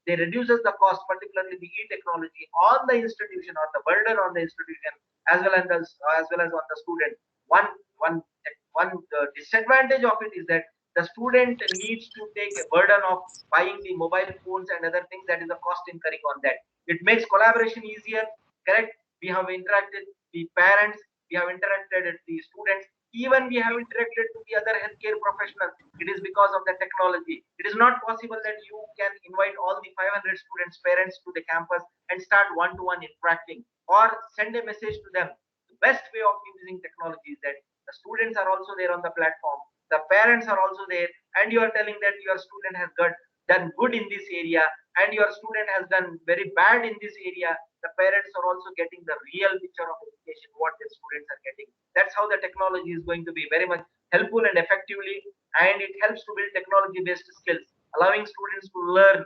They reduces the cost, particularly the e-technology, on the institution or the burden on the institution as well as on the student. One disadvantage of it is that the student needs to take a burden of buying the mobile phones and other things. That is the cost incurring on that. It makes collaboration easier, correct? We have interacted the parents, we have interacted with the students. even we have interacted to the other healthcare professionals, it is because of the technology. It is not possible that you can invite all the 500 students' parents to the campus and start one-to-one interacting or send a message to them. The best way of using technology is that the students are also there on the platform, the parents are also there, and you are telling that your student has done good in this area and your student has done very bad in this area. The parents are also getting the real picture of education, what the students are getting. That's how the technology is going to be very much helpful and effectively, and it helps to build technology based skills, allowing students to learn,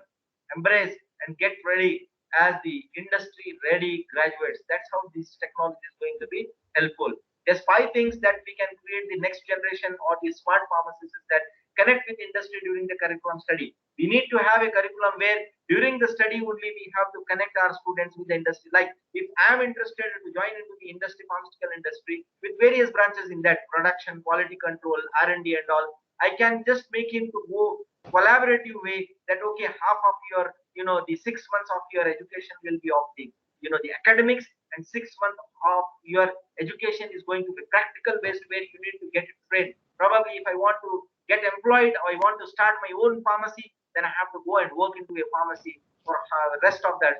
embrace, and get ready as the industry ready graduates. That's how this technology is going to be helpful. There's 5 things that we can create the next generation or the smart pharmacists that connect with industry during the curriculum study. We need to have a curriculum where during the study only we have to connect our students with the industry. Like if I'm interested to join into the industry, pharmaceutical industry, with various branches in that, production, quality control, R&D and all, I can just make him to go collaborative way that okay, half of your, the 6 months of your education will be of the, the academics, and 6 months of your education is going to be practical based, where you need to get it trained. Probably if I want to get employed or I want to start my own pharmacy, then I have to go and work into a pharmacy for the rest of the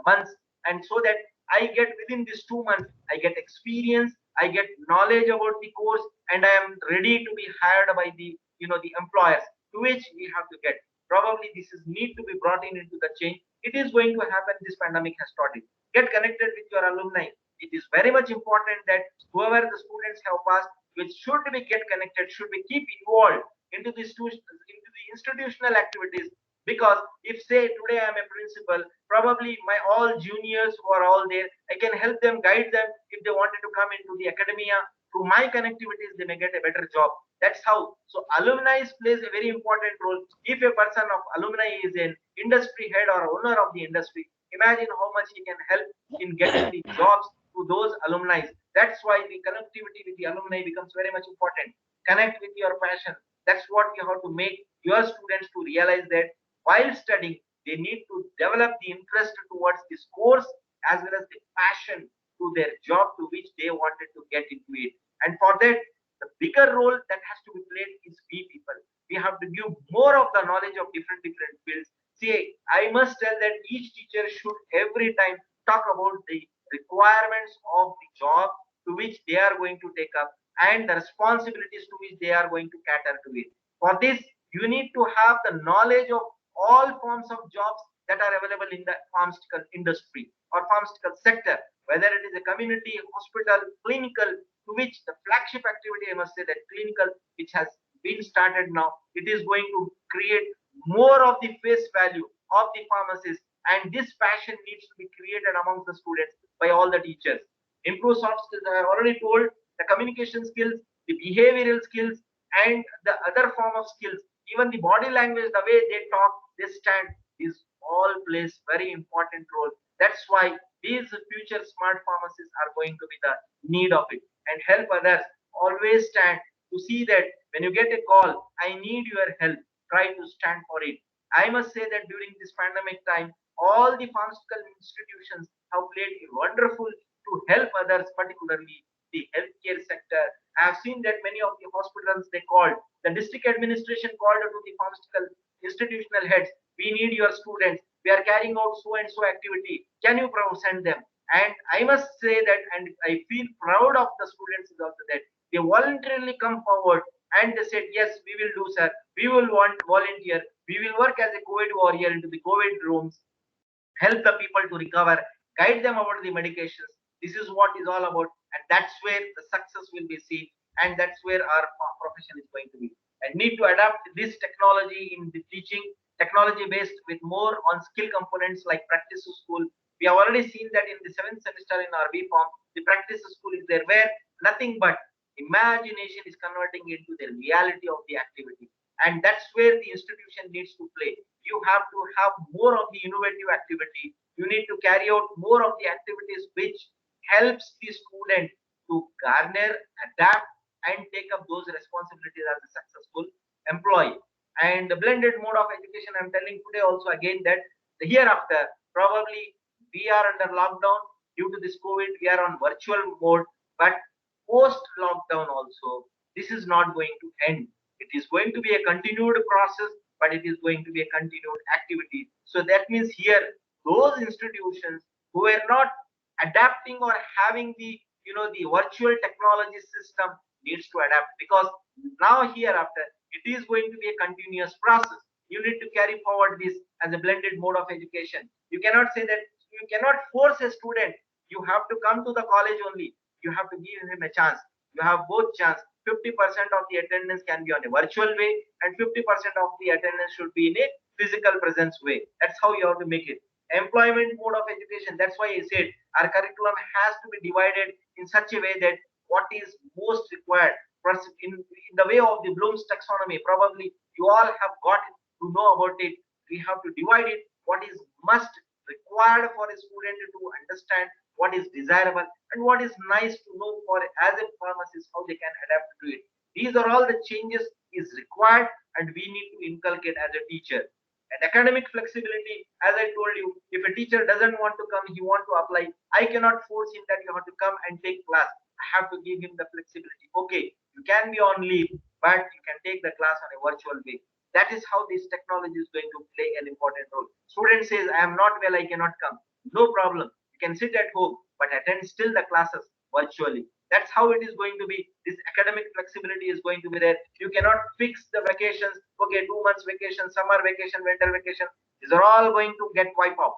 months, and so that I get within these 2 months, I get experience, I get knowledge about the course, and I am ready to be hired by the, the employers to which we have to get. Probably this is need to be brought in into the change. It is going to happen. This pandemic has taught it. Get connected with your alumni. It is very much important that whoever the students have passed, which should be get connected, should be keep involved into the institutional activities. Because if say today I am a principal, probably my all juniors who are all there, I can help them, guide them. If they wanted to come into the academia, through my connectivities, they may get a better job. That's how. So alumni plays a very important role. If a person of alumni is an industry head or owner of the industry, imagine how much he can help in getting the jobs to those alumni. That's why the connectivity with the alumni becomes very much important. Connect with your passion. That's what you have to make your students to realize that while studying, they need to develop the interest towards this course as well as the passion to their job to which they wanted to get into it. And for that, the bigger role that has to be played is we people. We have to give more of the knowledge of different fields. See, I must tell that each teacher should every time talk about the requirements of the job to which they are going to take up and the responsibilities to which they are going to cater to it. For this, you need to have the knowledge of all forms of jobs that are available in the pharmaceutical industry or pharmaceutical sector, whether it is a community, hospital, clinical, to which the flagship activity, I must say that clinical, which has been started now, it is going to create more of the face value of the pharmacist, and this passion needs to be created amongst the students by all the teachers. Improve soft skills, I have already told, the communication skills, the behavioral skills, and the other form of skills, even the body language, the way they talk, they stand, is all plays very important role. That's why these future smart pharmacists are going to be the need of it, and help others. Always stand to see that when you get a call, I need your help, try to stand for it. I must say that during this pandemic time, all the pharmaceutical institutions have played a wonderful to help others, particularly the healthcare sector. I have seen that many of the hospitals, they called, the district administration called to the pharmaceutical institutional heads, we need your students, we are carrying out so and so activity, can you send them? And I must say that, and I feel proud of the students is also that they voluntarily come forward and they said, yes, we will do, sir, we will want volunteer, we will work as a COVID warrior into the COVID rooms, help the people to recover, guide them about the medications. This is what is all about, and that's where the success will be seen, and that's where our profession is going to be. And need to adapt this technology in the teaching, technology based with more on skill components like practice school. We have already seen that in the 7th semester in our BPharm, the practice school is there where nothing but imagination is converting into the reality of the activity, and that's where the institution needs to play. You have to have more of the innovative activity. You need to carry out more of the activities which helps the student to garner, adapt, and take up those responsibilities as a successful employee. And the blended mode of education, I'm telling today also again that the hereafter, probably we are under lockdown due to this COVID, we are on virtual mode, but post lockdown also, this is not going to end. It is going to be a continued process, but it is going to be a continued activity. So that means here, those institutions who are not adapting or having the the virtual technology system needs to adapt, because now hereafter it is going to be a continuous process. You need to carry forward this as a blended mode of education. You cannot say that you cannot force a student, you have to come to the college only. You have to give him a chance. You have both chance. 50% of the attendance can be on a virtual way, and 50% of the attendance should be in a physical presence way. That's how you have to make it. Employment mode of education, that's why I said our curriculum has to be divided in such a way that what is most required. In the way of the Bloom's taxonomy, probably you all have got to know about it. We have to divide it, what is must required for a student to understand, what is desirable, and what is nice to know for as a pharmacist, how they can adapt to it. These are all the changes is required, and we need to inculcate as a teacher. And academic flexibility, as I told you, if a teacher doesn't want to come, he want to apply, I cannot force him that you have to come and take class. I have to give him the flexibility. Okay, you can be on leave, but you can take the class on a virtual way. That is how this technology is going to play an important role. Student says, I am not well, I cannot come. No problem, you can sit at home but attend still the classes virtually. That's how it is going to be. This academic flexibility is going to be there. You cannot fix the vacations. Okay, 2 months vacation, summer vacation, winter vacation, these are all going to get wiped out.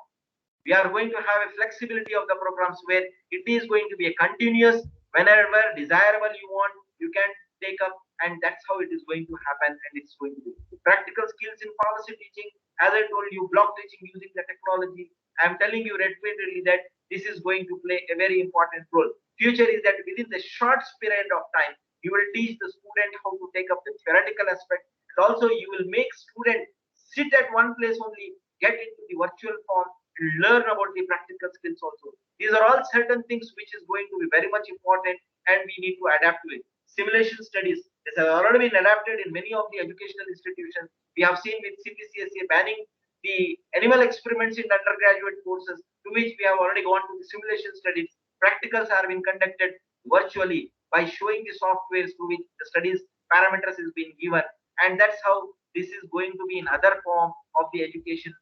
We are going to have a flexibility of the programs where it is going to be a continuous, whenever desirable you want, you can take up, and that's how it is going to happen. And it's going to be practical skills in pharmacy teaching. As I told you, block teaching using the technology. I am telling you repeatedly that this is going to play a very important role. Future is that within the short period of time, you will teach the student how to take up the theoretical aspect, and also you will make student sit at one place only, get into the virtual form, and learn about the practical skills also. These are all certain things which is going to be very much important, and we need to adapt to it. Simulation studies, this has already been adapted in many of the educational institutions. We have seen with CPCSA banning the animal experiments in undergraduate courses, to which we have already gone to the simulation studies. Practicals are being conducted virtually by showing the softwares to which the studies parameters is being given, and that's how this is going to be in other form of the education,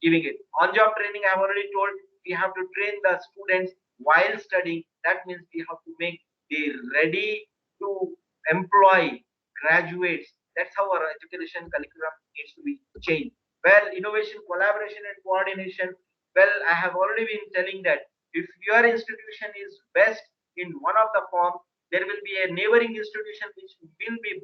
giving it. On job training, I have already told, we have to train the students while studying. That means we have to make the ready to employ graduates. That's how our education curriculum needs to be changed. Well, innovation, collaboration, and coordination. Well, I have already been telling that if your institution is best in one of the form, there will be a neighboring institution which will be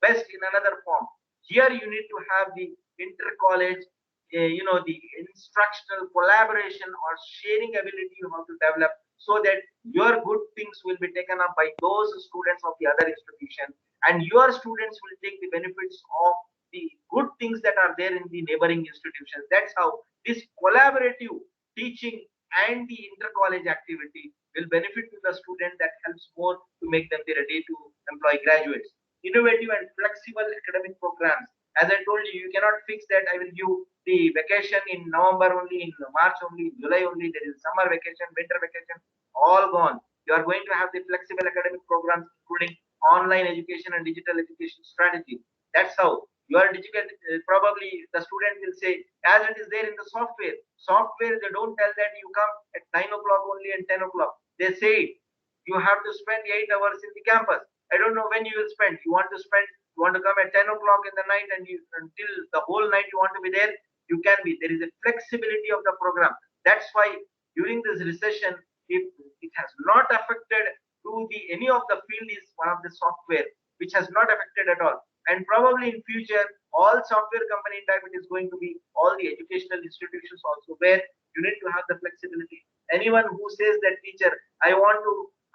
best in another form. Here you need to have the inter-college, the instructional collaboration or sharing ability you have to develop, so that your good things will be taken up by those students of the other institution, and your students will take the benefits of the good things that are there in the neighboring institutions. That's how this collaborative teaching and the inter-college activity will benefit to the student. That helps more to make them be ready to employ graduates. Innovative and flexible academic programs. As I told you, you cannot fix that I will give the vacation in November only, in March only, July only. There is summer vacation, winter vacation, all gone. You are going to have the flexible academic programs, including online education and digital education strategy. That's how your digital, probably the student will say, as it is there in the software. Software, they don't tell that you come at 9 o'clock only and 10 o'clock. They say you have to spend 8 hours in the campus. I don't know when you will spend. You want to come at 10 o'clock in the night, and until the whole night you want to be there, you can be. There is a flexibility of the program. That's why during this recession, if it has not affected to the any of the field, is one of the software which has not affected at all. And probably in future, all software company type, it is going to be all the educational institutions also, where you need to have the flexibility. Anyone who says that, teacher, I want to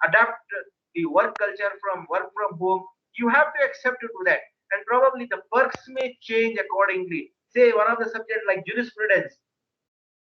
adapt the work culture from work from home, you have to accept to do that. And probably the perks may change accordingly. Say one of the subjects like jurisprudence.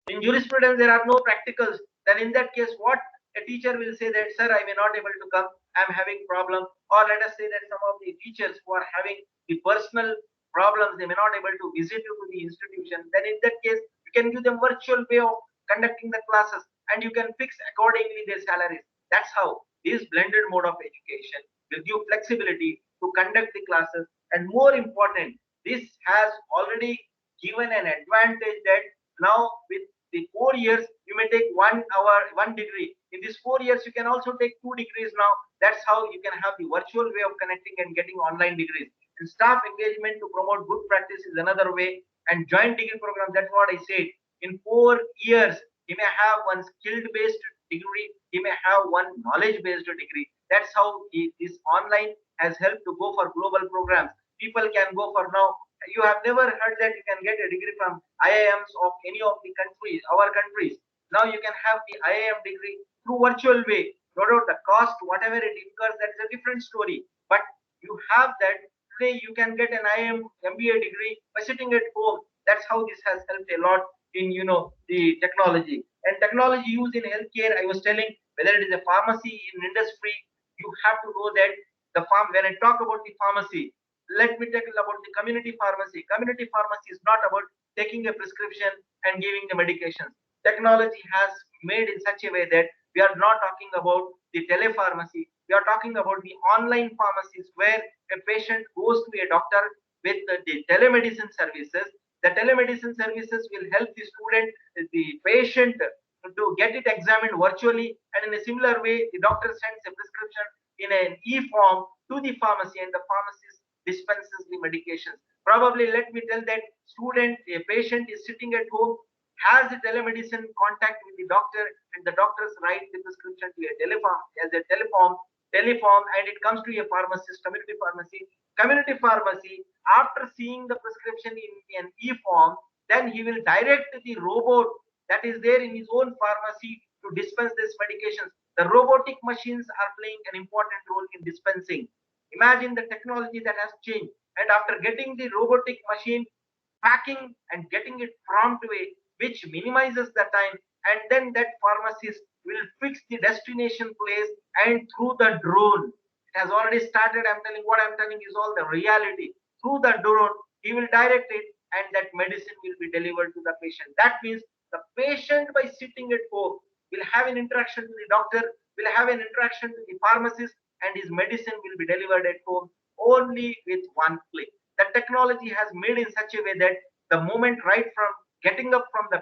In jurisprudence, there are no practicals. Then in that case, what a teacher will say that, sir, I may not able to come, I'm having problem. Or let us say that some of the teachers who are having the personal problems, they may not able to visit you to the institution. Then in that case, you can give them virtual way of conducting the classes, and you can fix accordingly their salaries. That's how this blended mode of education will give flexibility to conduct the classes, and more important, this has already given an advantage that now with the 4 years you may take 1 hour 1 degree. In these 4 years you can also take 2 degrees now. That's how you can have the virtual way of connecting and getting online degrees. And staff engagement to promote good practice is another way. And joint degree program, that's what I said. In 4 years he may have one skilled based degree, he may have one knowledge based degree. That's how this online has helped to go for global programs. People can go for now. You have never heard that you can get a degree from IIMs of any of the countries, our countries. Now you can have the IIM degree through virtual way. No doubt the cost, whatever it incurs, that's a different story. But you have that today. You can get an IIM MBA degree by sitting at home. That's how this has helped a lot in the technology. And technology used in healthcare, I was telling, whether it is a pharmacy in industry, you have to know that the farm. When I talk about the pharmacy, let me tell about the community pharmacy. Community pharmacy is not about taking a prescription and giving the medications. Technology has made in such a way that we are not talking about the telepharmacy. We are talking about the online pharmacies where a patient goes to a doctor with the telemedicine services. The telemedicine services will help the student, the patient, to get it examined virtually, and in a similar way, the doctor sends a prescription in an e-form to the pharmacy, and the pharmacist dispenses the medications. Probably, let me tell that a patient is sitting at home, has the telemedicine contact with the doctor, and the doctors write the prescription to a teleform, and it comes to a pharmacist, community pharmacy. After seeing the prescription in an e-form, then he will direct the robot that is there in his own pharmacy to dispense these medications. The robotic machines are playing an important role in dispensing. Imagine the technology that has changed. And after getting the robotic machine, packing and getting it prompt way, which minimizes the time, and then that pharmacist will fix the destination place, and through the drone, it has already started. What I'm telling is all the reality. Through the drone, he will direct it, and that medicine will be delivered to the patient. That means the patient, by sitting at home, will have an interaction with the doctor, will have an interaction with the pharmacist, and his medicine will be delivered at home only with one click. The technology has made in such a way that the moment right from getting up from the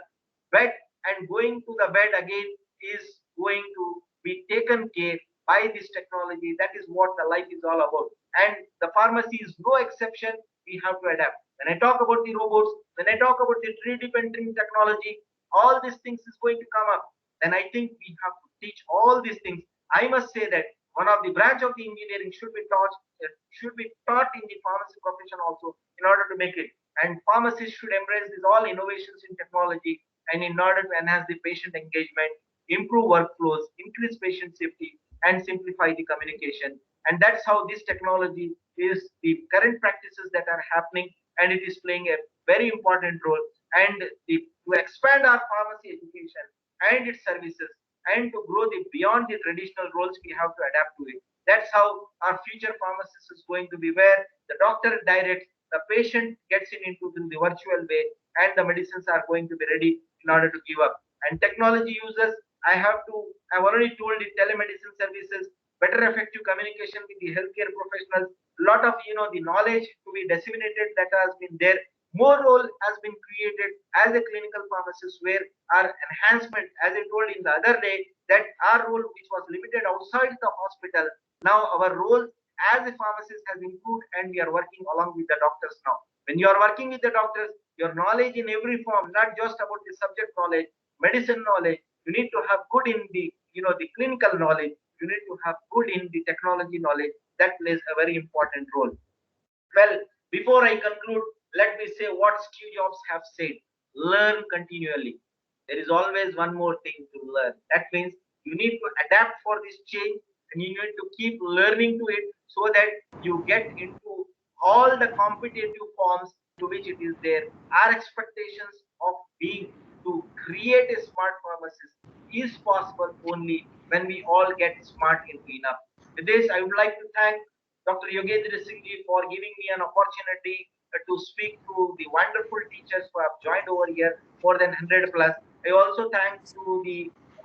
bed and going to the bed again is going to be taken care by this technology. That is what the life is all about. And the pharmacy is no exception. We have to adapt. When I talk about the robots, when I talk about the 3D printing technology, all these things is going to come up. Then I think we have to teach all these things. I must say that one of the branch of the engineering should be taught in the pharmacy profession also, in order to make it. And pharmacists should embrace these all innovations in technology, and in order to enhance the patient engagement, improve workflows, increase patient safety, and simplify the communication. And that's how this technology is the current practices that are happening, and it is playing a very important role. And to expand our pharmacy education and its services, and to grow beyond the traditional roles, we have to adapt to it. That's how our future pharmacist is going to be, where the doctor directs, the patient gets it into the virtual way, and the medicines are going to be ready in order to give up. And technology users, I've already told the telemedicine services, better effective communication with the healthcare professionals, lot of the knowledge to be disseminated that has been there. More role has been created as a clinical pharmacist, where our enhancement, as I told in the other day, that our role, which was limited outside the hospital, now our role as a pharmacist has improved, and we are working along with the doctors now. When you are working with the doctors, your knowledge in every form, not just about the subject knowledge, medicine knowledge, you need to have good in the the clinical knowledge, you need to have good in the technology knowledge. That plays a very important role. Well, before I conclude, let me say what Steve Jobs have said: learn continually. There is always one more thing to learn. That means you need to adapt for this change, and you need to keep learning to it, so that you get into all the competitive forms to which it is there. Our expectations of being to create a smart pharmacist is possible only when we all get smart enough. With this, I would like to thank Dr. Yogendra Singh ji for giving me an opportunity to speak to the wonderful teachers who have joined over here, more than 100 plus. I also thank to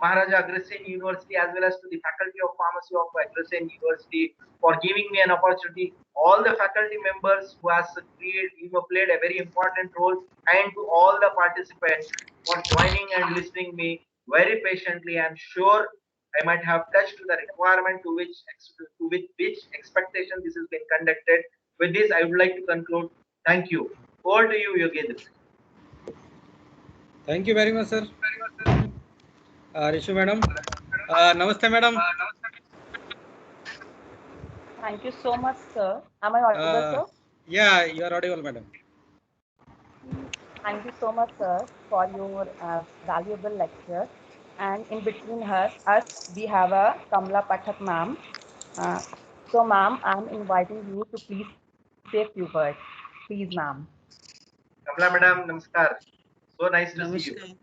Maharaja Agrasen University as well as to the Faculty of Pharmacy of Agrasen University for giving me an opportunity. All the faculty members who has played a very important role, and to all the participants for joining and listening me very patiently. I'm sure I might have touched the requirement to with which expectation this has been conducted. With this, I would like to conclude. Thank you. Over to you, Yogendra. Thank you very much, sir. Rishu madam. Namaste, madam. Thank you so much, sir. Am I audible, sir? Yeah, you are audible, madam. Thank you so much, sir, for your valuable lecture. And in between us, we have a Kamla Pathak ma'am. So, ma'am, I'm inviting you to please say a few words. Please, ma'am. Kamla madam, namaskar. So nice to see you.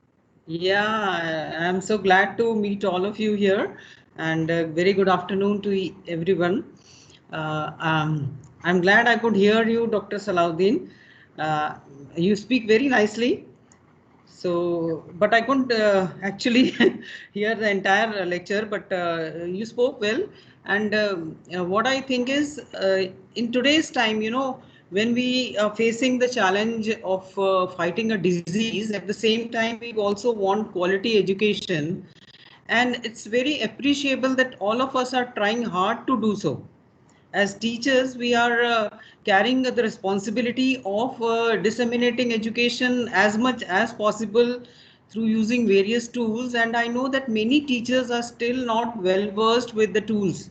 Yeah, I'm so glad to meet all of you here, and very good afternoon to everyone. I'm glad I could hear you, Dr. Salahuddin. You speak very nicely. So, but I couldn't actually hear the entire lecture, but you spoke well. And what I think is, in today's time, when we are facing the challenge of fighting a disease, at the same time, we also want quality education. And it's very appreciable that all of us are trying hard to do so. As teachers, we are carrying the responsibility of disseminating education as much as possible through using various tools. And I know that many teachers are still not well versed with the tools.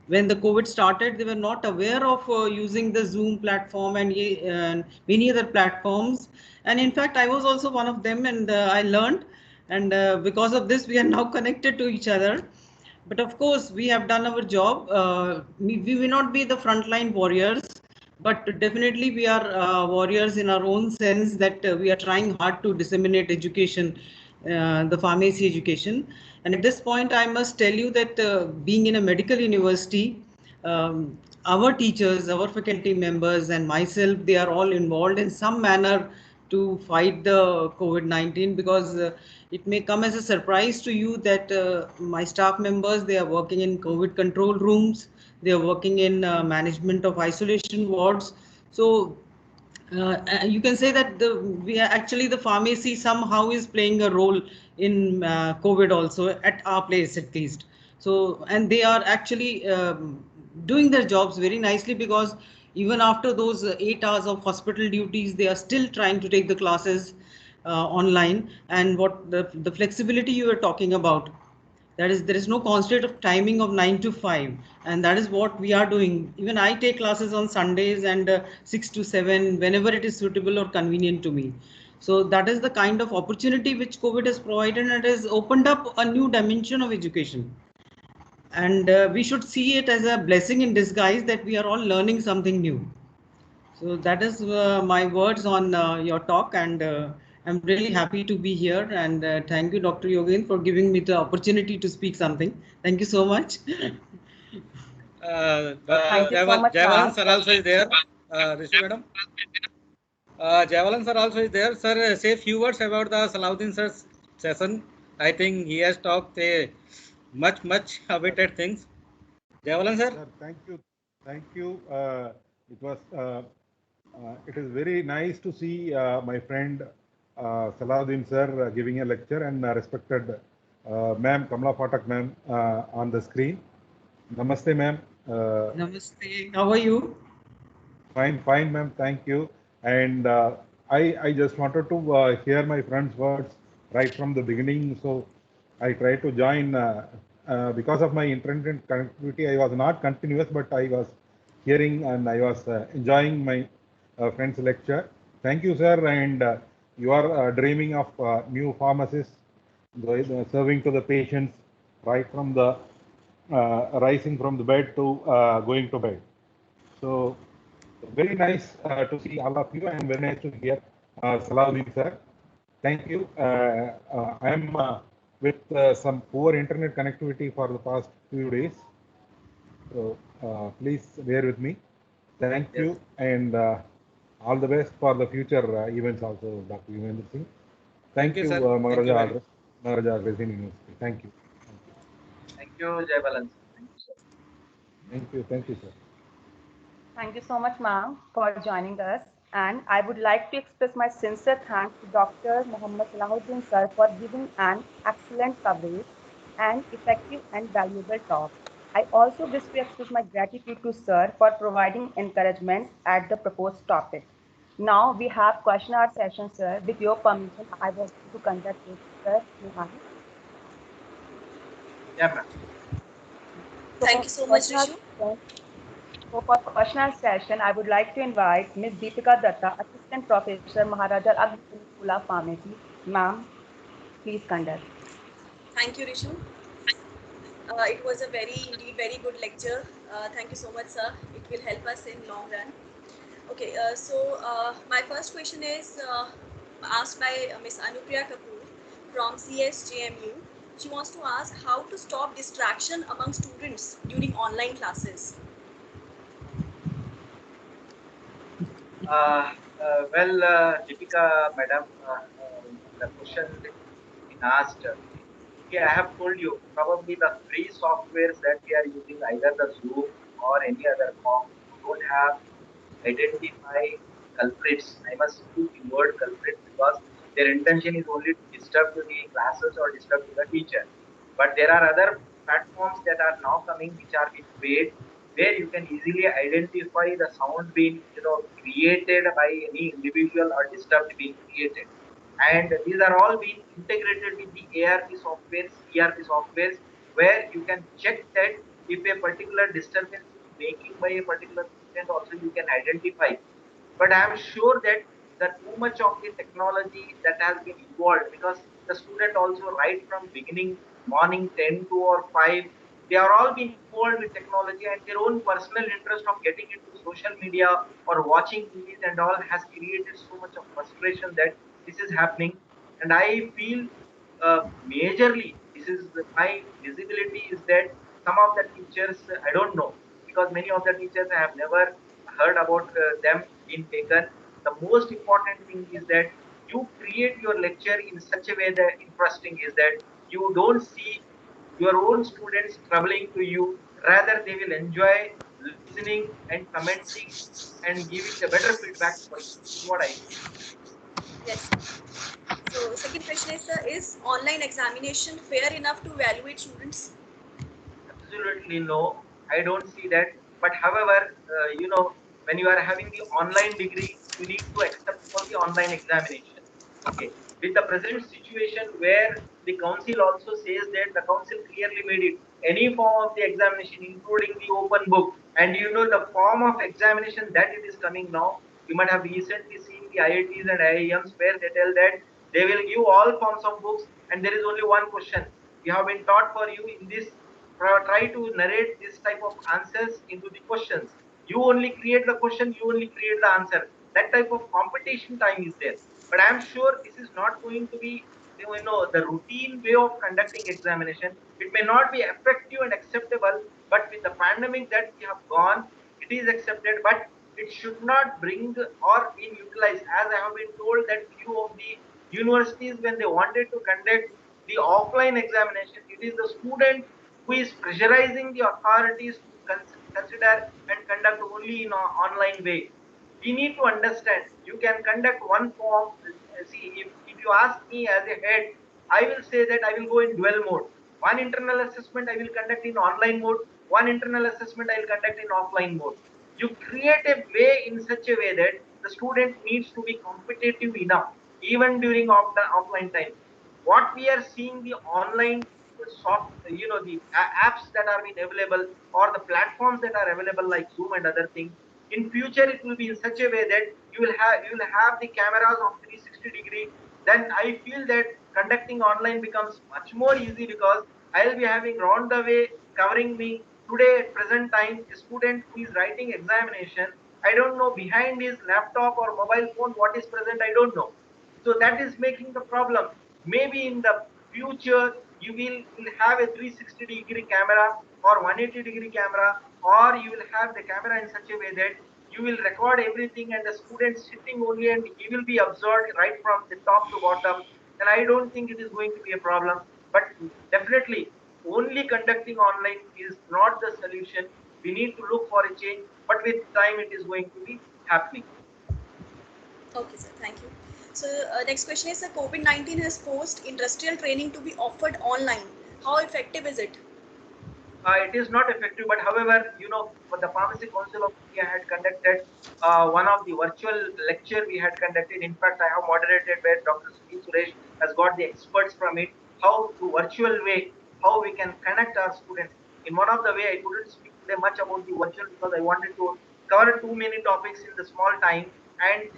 When the COVID started, they were not aware of using the Zoom platform and many other platforms. And in fact, I was also one of them, and I learned. And because of this, we are now connected to each other. But of course, we have done our job. We may not be the frontline warriors, but definitely we are warriors in our own sense that we are trying hard to disseminate education, the pharmacy education. And at this point, I must tell you that being in a medical university, our teachers, our faculty members, and myself, they are all involved in some manner to fight the COVID-19, because it may come as a surprise to you that my staff members, they are working in COVID control rooms, they are working in management of isolation wards. So you can say that the pharmacy somehow is playing a role in COVID also, at our place at least. So, and they are actually doing their jobs very nicely, because even after those 8 hours of hospital duties, they are still trying to take the classes online. And what the flexibility you were talking about, that is, there is no constraint of timing of 9 to 5, and that is what we are doing. Even I take classes on Sundays and 6 to 7 whenever it is suitable or convenient to me. So that is the kind of opportunity which COVID has provided, and it has opened up a new dimension of education. And we should see it as a blessing in disguise that we are all learning something new. So that is my words on your talk, and I'm really happy to be here. And thank you, Dr. Yogen, for giving me the opportunity to speak something. Thank you so much. Thank you so much, Javalan ma'am. sir also is there. Rishi madam. Javalan sir also is there. Sir, say few words about the Salahuddin sir's session. I think he has talked much awaited things. Javalan sir. Sir, thank you. Thank you. It is very nice to see my friend Salahuddin sir giving a lecture, and respected ma'am Kamla Pathak ma'am on the screen. Namaste ma'am. Namaste. How are you? Fine ma'am. Thank you. And I just wanted to hear my friend's words right from the beginning. So I tried to join because of my internet connectivity. I was not continuous, but I was hearing and I was enjoying my friend's lecture. Thank you, sir. And you are dreaming of new pharmacists, serving to the patients right from the rising from the bed to going to bed. So very nice to see all of you, and very nice to hear Salahuddin sir. Thank you. I am with some poor internet connectivity for the past few days. So please bear with me. Thank you, and all the best for the future events also, Dr. Yuvendra Singh. Thank you, sir. Maharaja. Maharaja Agrawal University. Thank you. Thank you, Jaibalan. Thank you, sir. Thank you, sir. Thank you so much, ma'am, for joining us. And I would like to express my sincere thanks to Dr. Muhammad Salahuddin sir for giving an excellent coverage and effective and valuable talk. I also wish to express my gratitude to sir for providing encouragement at the proposed topic. Now we have question hour session, sir. With your permission, I want to conduct it, sir. Yeah, ma'am. So Thank you so much, Rishu. for question session, I would like to invite Ms. Deepika Datta, Assistant Professor, Maharaja Agrawal School of Pharmacy. Ma'am, please conduct. Thank you, Rishu. It was a indeed very good lecture. Thank you so much, sir. It will help us in long run. Okay, my first question is asked by Ms. Anupriya Kapoor from CSJMU. She wants to ask how to stop distraction among students during online classes. Deepika, madam, the question that been asked. Okay, I have told you probably the free softwares that we are using, either the Zoom or any other form, don't have identify culprits. I must use the word culprits because their intention is only to disturb to the classes or disturb to the teacher. But there are other platforms that are now coming which are being paid, where you can easily identify the sound being created by any individual or disturbed being created. And these are all being integrated with the ARP softwares, ERP softwares, where you can check that if a particular disturbance is making by a particular student, also you can identify. But I am sure that the too much of the technology that has been involved, because the student also right from beginning, morning 10 to or 5, they are all being involved with technology, and their own personal interest of getting into social media or watching movies and all has created so much of frustration that this is happening. And I feel majorly, this is my visibility is that some of the teachers, I don't know, because many of the teachers I have never heard about them being taken. The most important thing is that you create your lecture in such a way that interesting is that you don't see your own students troubling to you, rather they will enjoy listening and commenting and giving the better feedback for you. This is what I feel. Yes. So second question is online examination fair enough to evaluate students? Absolutely no, I don't see that. But however, when you are having the online degree, you need to accept for the online examination. Okay. With the present situation where the council also says that the council clearly made it any form of the examination, including the open book, and the form of examination that it is coming now. You might have recently seen the IITs and IIMs where they tell that they will give all forms of books, and there is only one question. You have been taught for you in this, try to narrate this type of answers into the questions. You only create the question, you only create the answer. That type of competition time is there. But I am sure this is not going to be the routine way of conducting examination. It may not be effective and acceptable, but with the pandemic that we have gone, it is accepted, but it should not bring or be utilized. As I have been told that few of the universities, when they wanted to conduct the offline examination, it is the student who is pressurizing the authorities to consider and conduct only in an online way. We need to understand, you can conduct one form. See, if you ask me as a head, I will say that I will go in dual mode. One internal assessment I will conduct in online mode, one internal assessment I will conduct in offline mode. You create a way in such a way that the student needs to be competitive enough, even during offline time. What we are seeing, the online the apps that are being available, or the platforms that are available like Zoom and other things, in future it will be in such a way that you will have the cameras of 360-degree. Then I feel that conducting online becomes much more easy, because I'll be having round the way covering me. Today at present time, a student who is writing examination, I don't know behind his laptop or mobile phone what is present, I don't know. So that is making the problem. Maybe in the future you will have a 360-degree camera or 180-degree camera, or you will have the camera in such a way that you will record everything, and the student sitting only and he will be observed right from the top to bottom. then I don't think it is going to be a problem. But definitely, only conducting online is not the solution. We need to look for a change, but with time, it is going to be happening. Okay, sir. Thank you. So, next question is: COVID-19 has forced industrial training to be offered online. How effective is it? It is not effective, but however, for the Pharmacy Council of India had conducted one of the virtual lecture we had conducted. In fact, I have moderated where Dr. Sunil Suresh has got the experts from it, how through virtual way, how we can connect our students. In one of the way, I couldn't speak today much about the virtual because I wanted to cover too many topics in the small time. And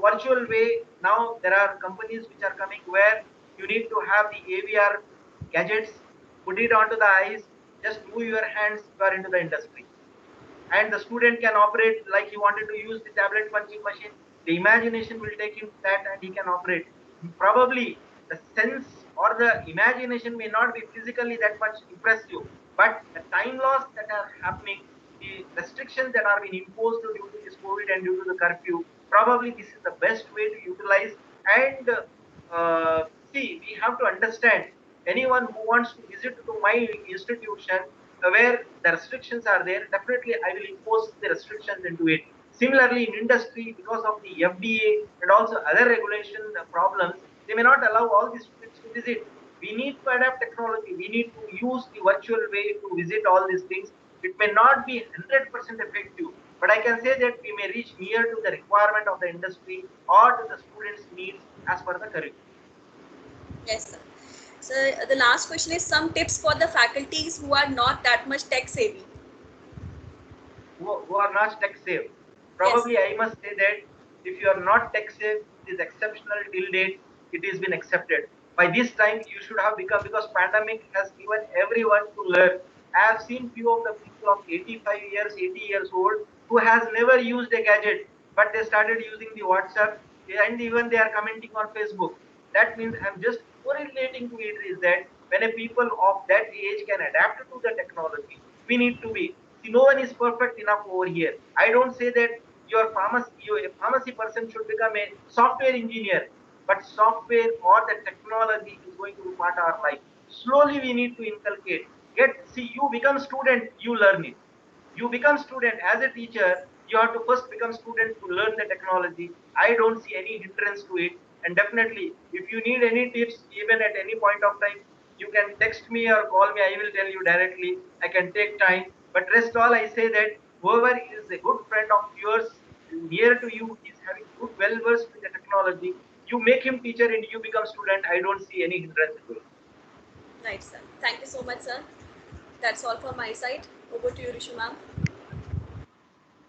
virtual way, now there are companies which are coming where you need to have the AVR gadgets, put it onto the eyes, just move your hands, you are into the industry. And the student can operate like he wanted to use the tablet punching machine. The imagination will take him to that and he can operate. Probably the sense or the imagination may not be physically that much impressive, but the time loss that are happening, the restrictions that are being imposed due to this COVID and due to the curfew, probably this is the best way to utilize. And see, we have to understand, anyone who wants to visit to my institution where the restrictions are there, definitely I will impose the restrictions into it. Similarly, in industry, because of the FDA and also other regulation problems, they may not allow all the students to visit. We need to adapt technology. We need to use the virtual way to visit all these things. It may not be 100% effective, but I can say that we may reach near to the requirement of the industry or to the students' needs as per the curriculum. Yes, sir. So, the last question is: some tips for the faculties who are not that much tech savvy. Who are not tech savvy. Probably Yes. I must say that if you are not tech savvy, it is exceptional till date. It has been accepted. By this time, you should have become, because pandemic has given everyone to learn. I have seen few of the people of 85 years, 80 years old who has never used a gadget, but they started using the WhatsApp and even they are commenting on Facebook. That means I'm just correlating to it is that when a people of that age can adapt to the technology, we need to be. See, no one is perfect enough over here. I don't say that a pharmacy person should become a software engineer, but software or the technology is going to be part of our life. Slowly we need to inculcate. See, you become student, you learn it. You become student as a teacher, you have to first become student to learn the technology. I don't see any hindrance to it. And definitely, if you need any tips, even at any point of time, you can text me or call me. I will tell you directly. I can take time. But rest all, I say that whoever is a good friend of yours, near to you, is having good well versed in the technology, you make him teacher and you become student. I don't see any hindrance to it. Right, sir. Thank you so much, sir. That's all from my side. Over to you, Rishu ma'am.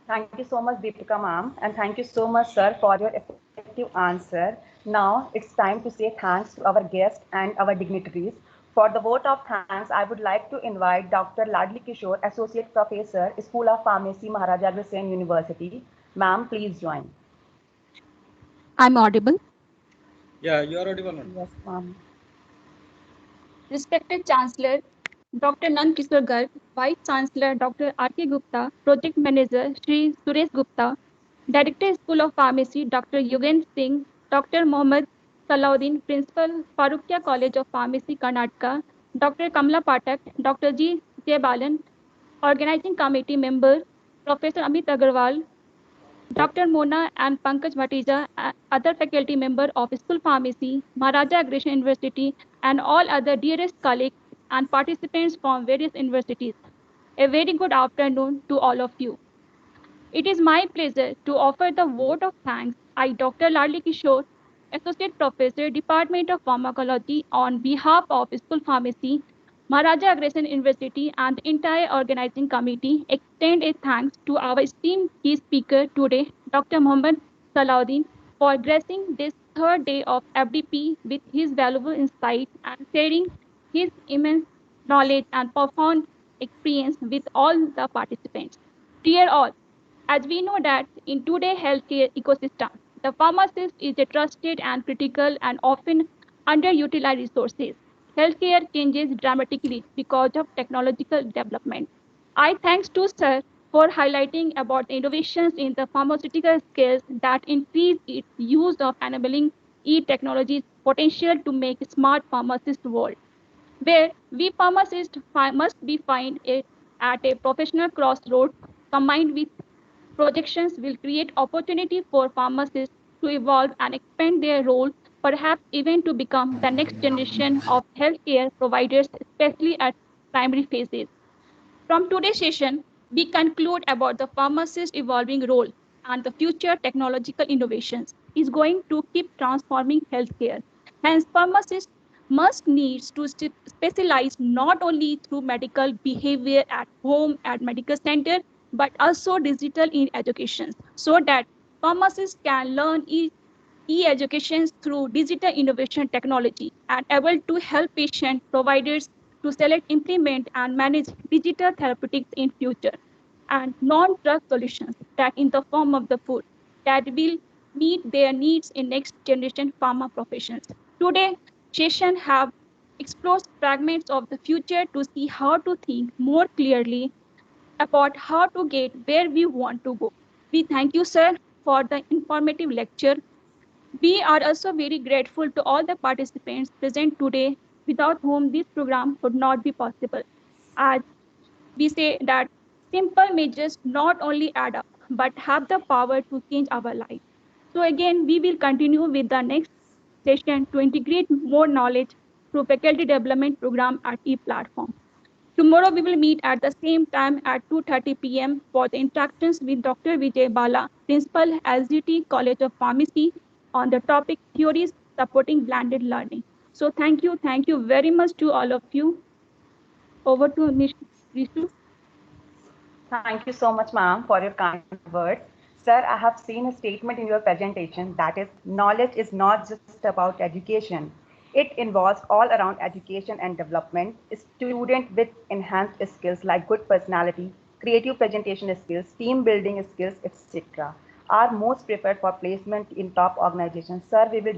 Thank you so much, Deepika ma'am, and thank you so much, sir, for your effective answer. Now it's time to say thanks to our guests and our dignitaries. For the vote of thanks, I would like to invite Dr. Ladli Kishore, Associate Professor, School of Pharmacy, Maharaja Agrawal University. Ma'am, please join. I'm audible. Yeah, you are audible. Yes, ma'am. Respected Chancellor Dr. Nand Kishore Garg, Vice Chancellor Dr. R.K. Gupta, Project Manager Shri Suresh Gupta, Director School of Pharmacy Dr. Yugen Singh, Dr. Mohammad Salahuddin, Principal Farookia College of Pharmacy Karnataka, Dr. Kamla Patak, Dr. G. Balan, Organizing Committee Member Professor Amit Agarwal, Dr. Mona and Pankaj Bhatija, other faculty member of School Pharmacy, Maharaja Agrawal University, and all other dearest colleagues and participants from various universities. A very good afternoon to all of you. It is my pleasure to offer the vote of thanks. I, Dr. Ladli Kishore, Associate Professor, Department of Pharmacology, on behalf of School Pharmacy, Maharaja Agrawal University, and the entire organizing committee, extend a thanks to our esteemed key speaker today, Dr. Mohammad Salahuddin, for gracing this third day of FDP with his valuable insight and sharing his immense knowledge and profound experience with all the participants. Dear all, as we know that in today's healthcare ecosystem, the pharmacist is a trusted and critical and often underutilized resources. Healthcare changes dramatically because of technological development. I thanks to Sir for highlighting about the innovations in the pharmaceutical scales that increase its use of enabling e-technology's potential to make a smart pharmacist world, where we pharmacists must be find it at a professional crossroad combined with projections will create opportunity for pharmacists to evolve and expand their role, perhaps even to become the next generation of healthcare providers, especially at primary phases. From today's session, we conclude about the pharmacist's evolving role and the future technological innovations is going to keep transforming healthcare. Hence, pharmacists must needs to specialize not only through medical behavior at home at medical center, but also digital in education, so that pharmacists can learn e-education through digital innovation technology and able to help patient providers to select, implement, and manage digital therapeutics in future and non-drug solutions that in the form of the food that will meet their needs in next generation pharma professions. Today, session have explored fragments of the future to see how to think more clearly about how to get where we want to go. We thank you, sir, for the informative lecture. We are also very grateful to all the participants present today, without whom this program would not be possible. As we say that simple measures not only add up, but have the power to change our life. So again, we will continue with the next session to integrate more knowledge through faculty development program at e-platform. Tomorrow we will meet at the same time at 2:30 p.m. for the interactions with Dr. Vijay Bala, Principal, SGT College of Pharmacy, on the topic theories supporting blended learning. So thank you very much to all of you. Over to Rishu. Thank you so much, ma'am, for your kind words. Sir, I have seen a statement in your presentation that is, knowledge is not just about education. It involves all around education and development. A student with enhanced skills like good personality, creative presentation skills, team building skills, etc. are most preferred for placement in top organizations. Sir, we will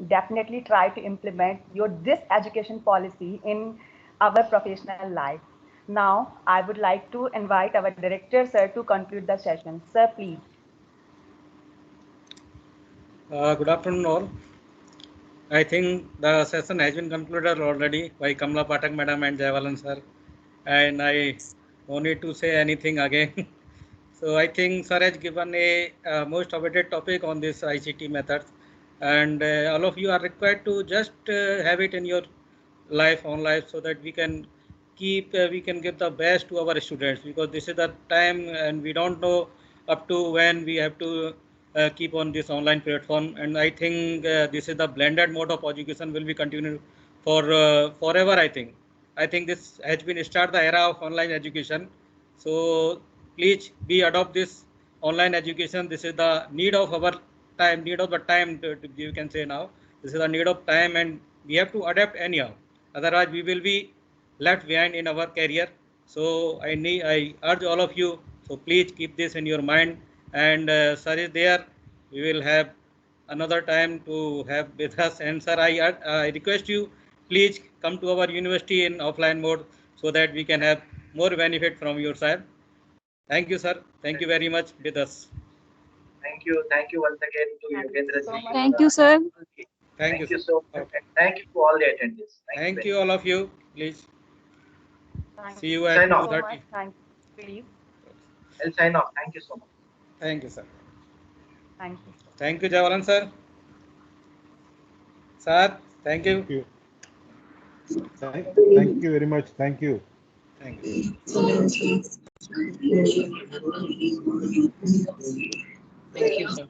definitely try to implement this education policy in our professional life. Now, I would like to invite our director, sir, to conclude the session. Sir, please. Good afternoon, all. I think the session has been concluded already by Kamla Pathak Madam and Jayavalan sir, and I don't need to say anything again. So I think sir has given a most awaited topic on this ICT methods, and all of you are required to just have it in your life on life, so that we can give the best to our students, because this is the time and we don't know up to when we have to keep on this online platform. And I think this is the blended mode of education will be continued for forever. I think this has been start the era of online education. So please we adopt this online education. This is the need of our time, need of the time you can say now. This is the need of time, and we have to adapt anyhow. Otherwise, we will be left behind in our career. So I urge all of you. So please keep this in your mind. And sir is there. We will have another time to have with us. And sir, I request you, please come to our university in offline mode, so that we can have more benefit from your side. Thank you, sir. Thank you very much with us. Thank you once again to Yogendra ji. Thank you, sir. Thank you so much. And thank you to all the attendees. Thank you, all of you. Please. See you at Sign off. 2:30. Thank you. I'll sign off. Thank you so much. Thank you, sir. Thank you. Thank you, Javalan sir. Sir, thank you. Thank you. Thank you very much. Thank you. Thank you. Thank you, sir.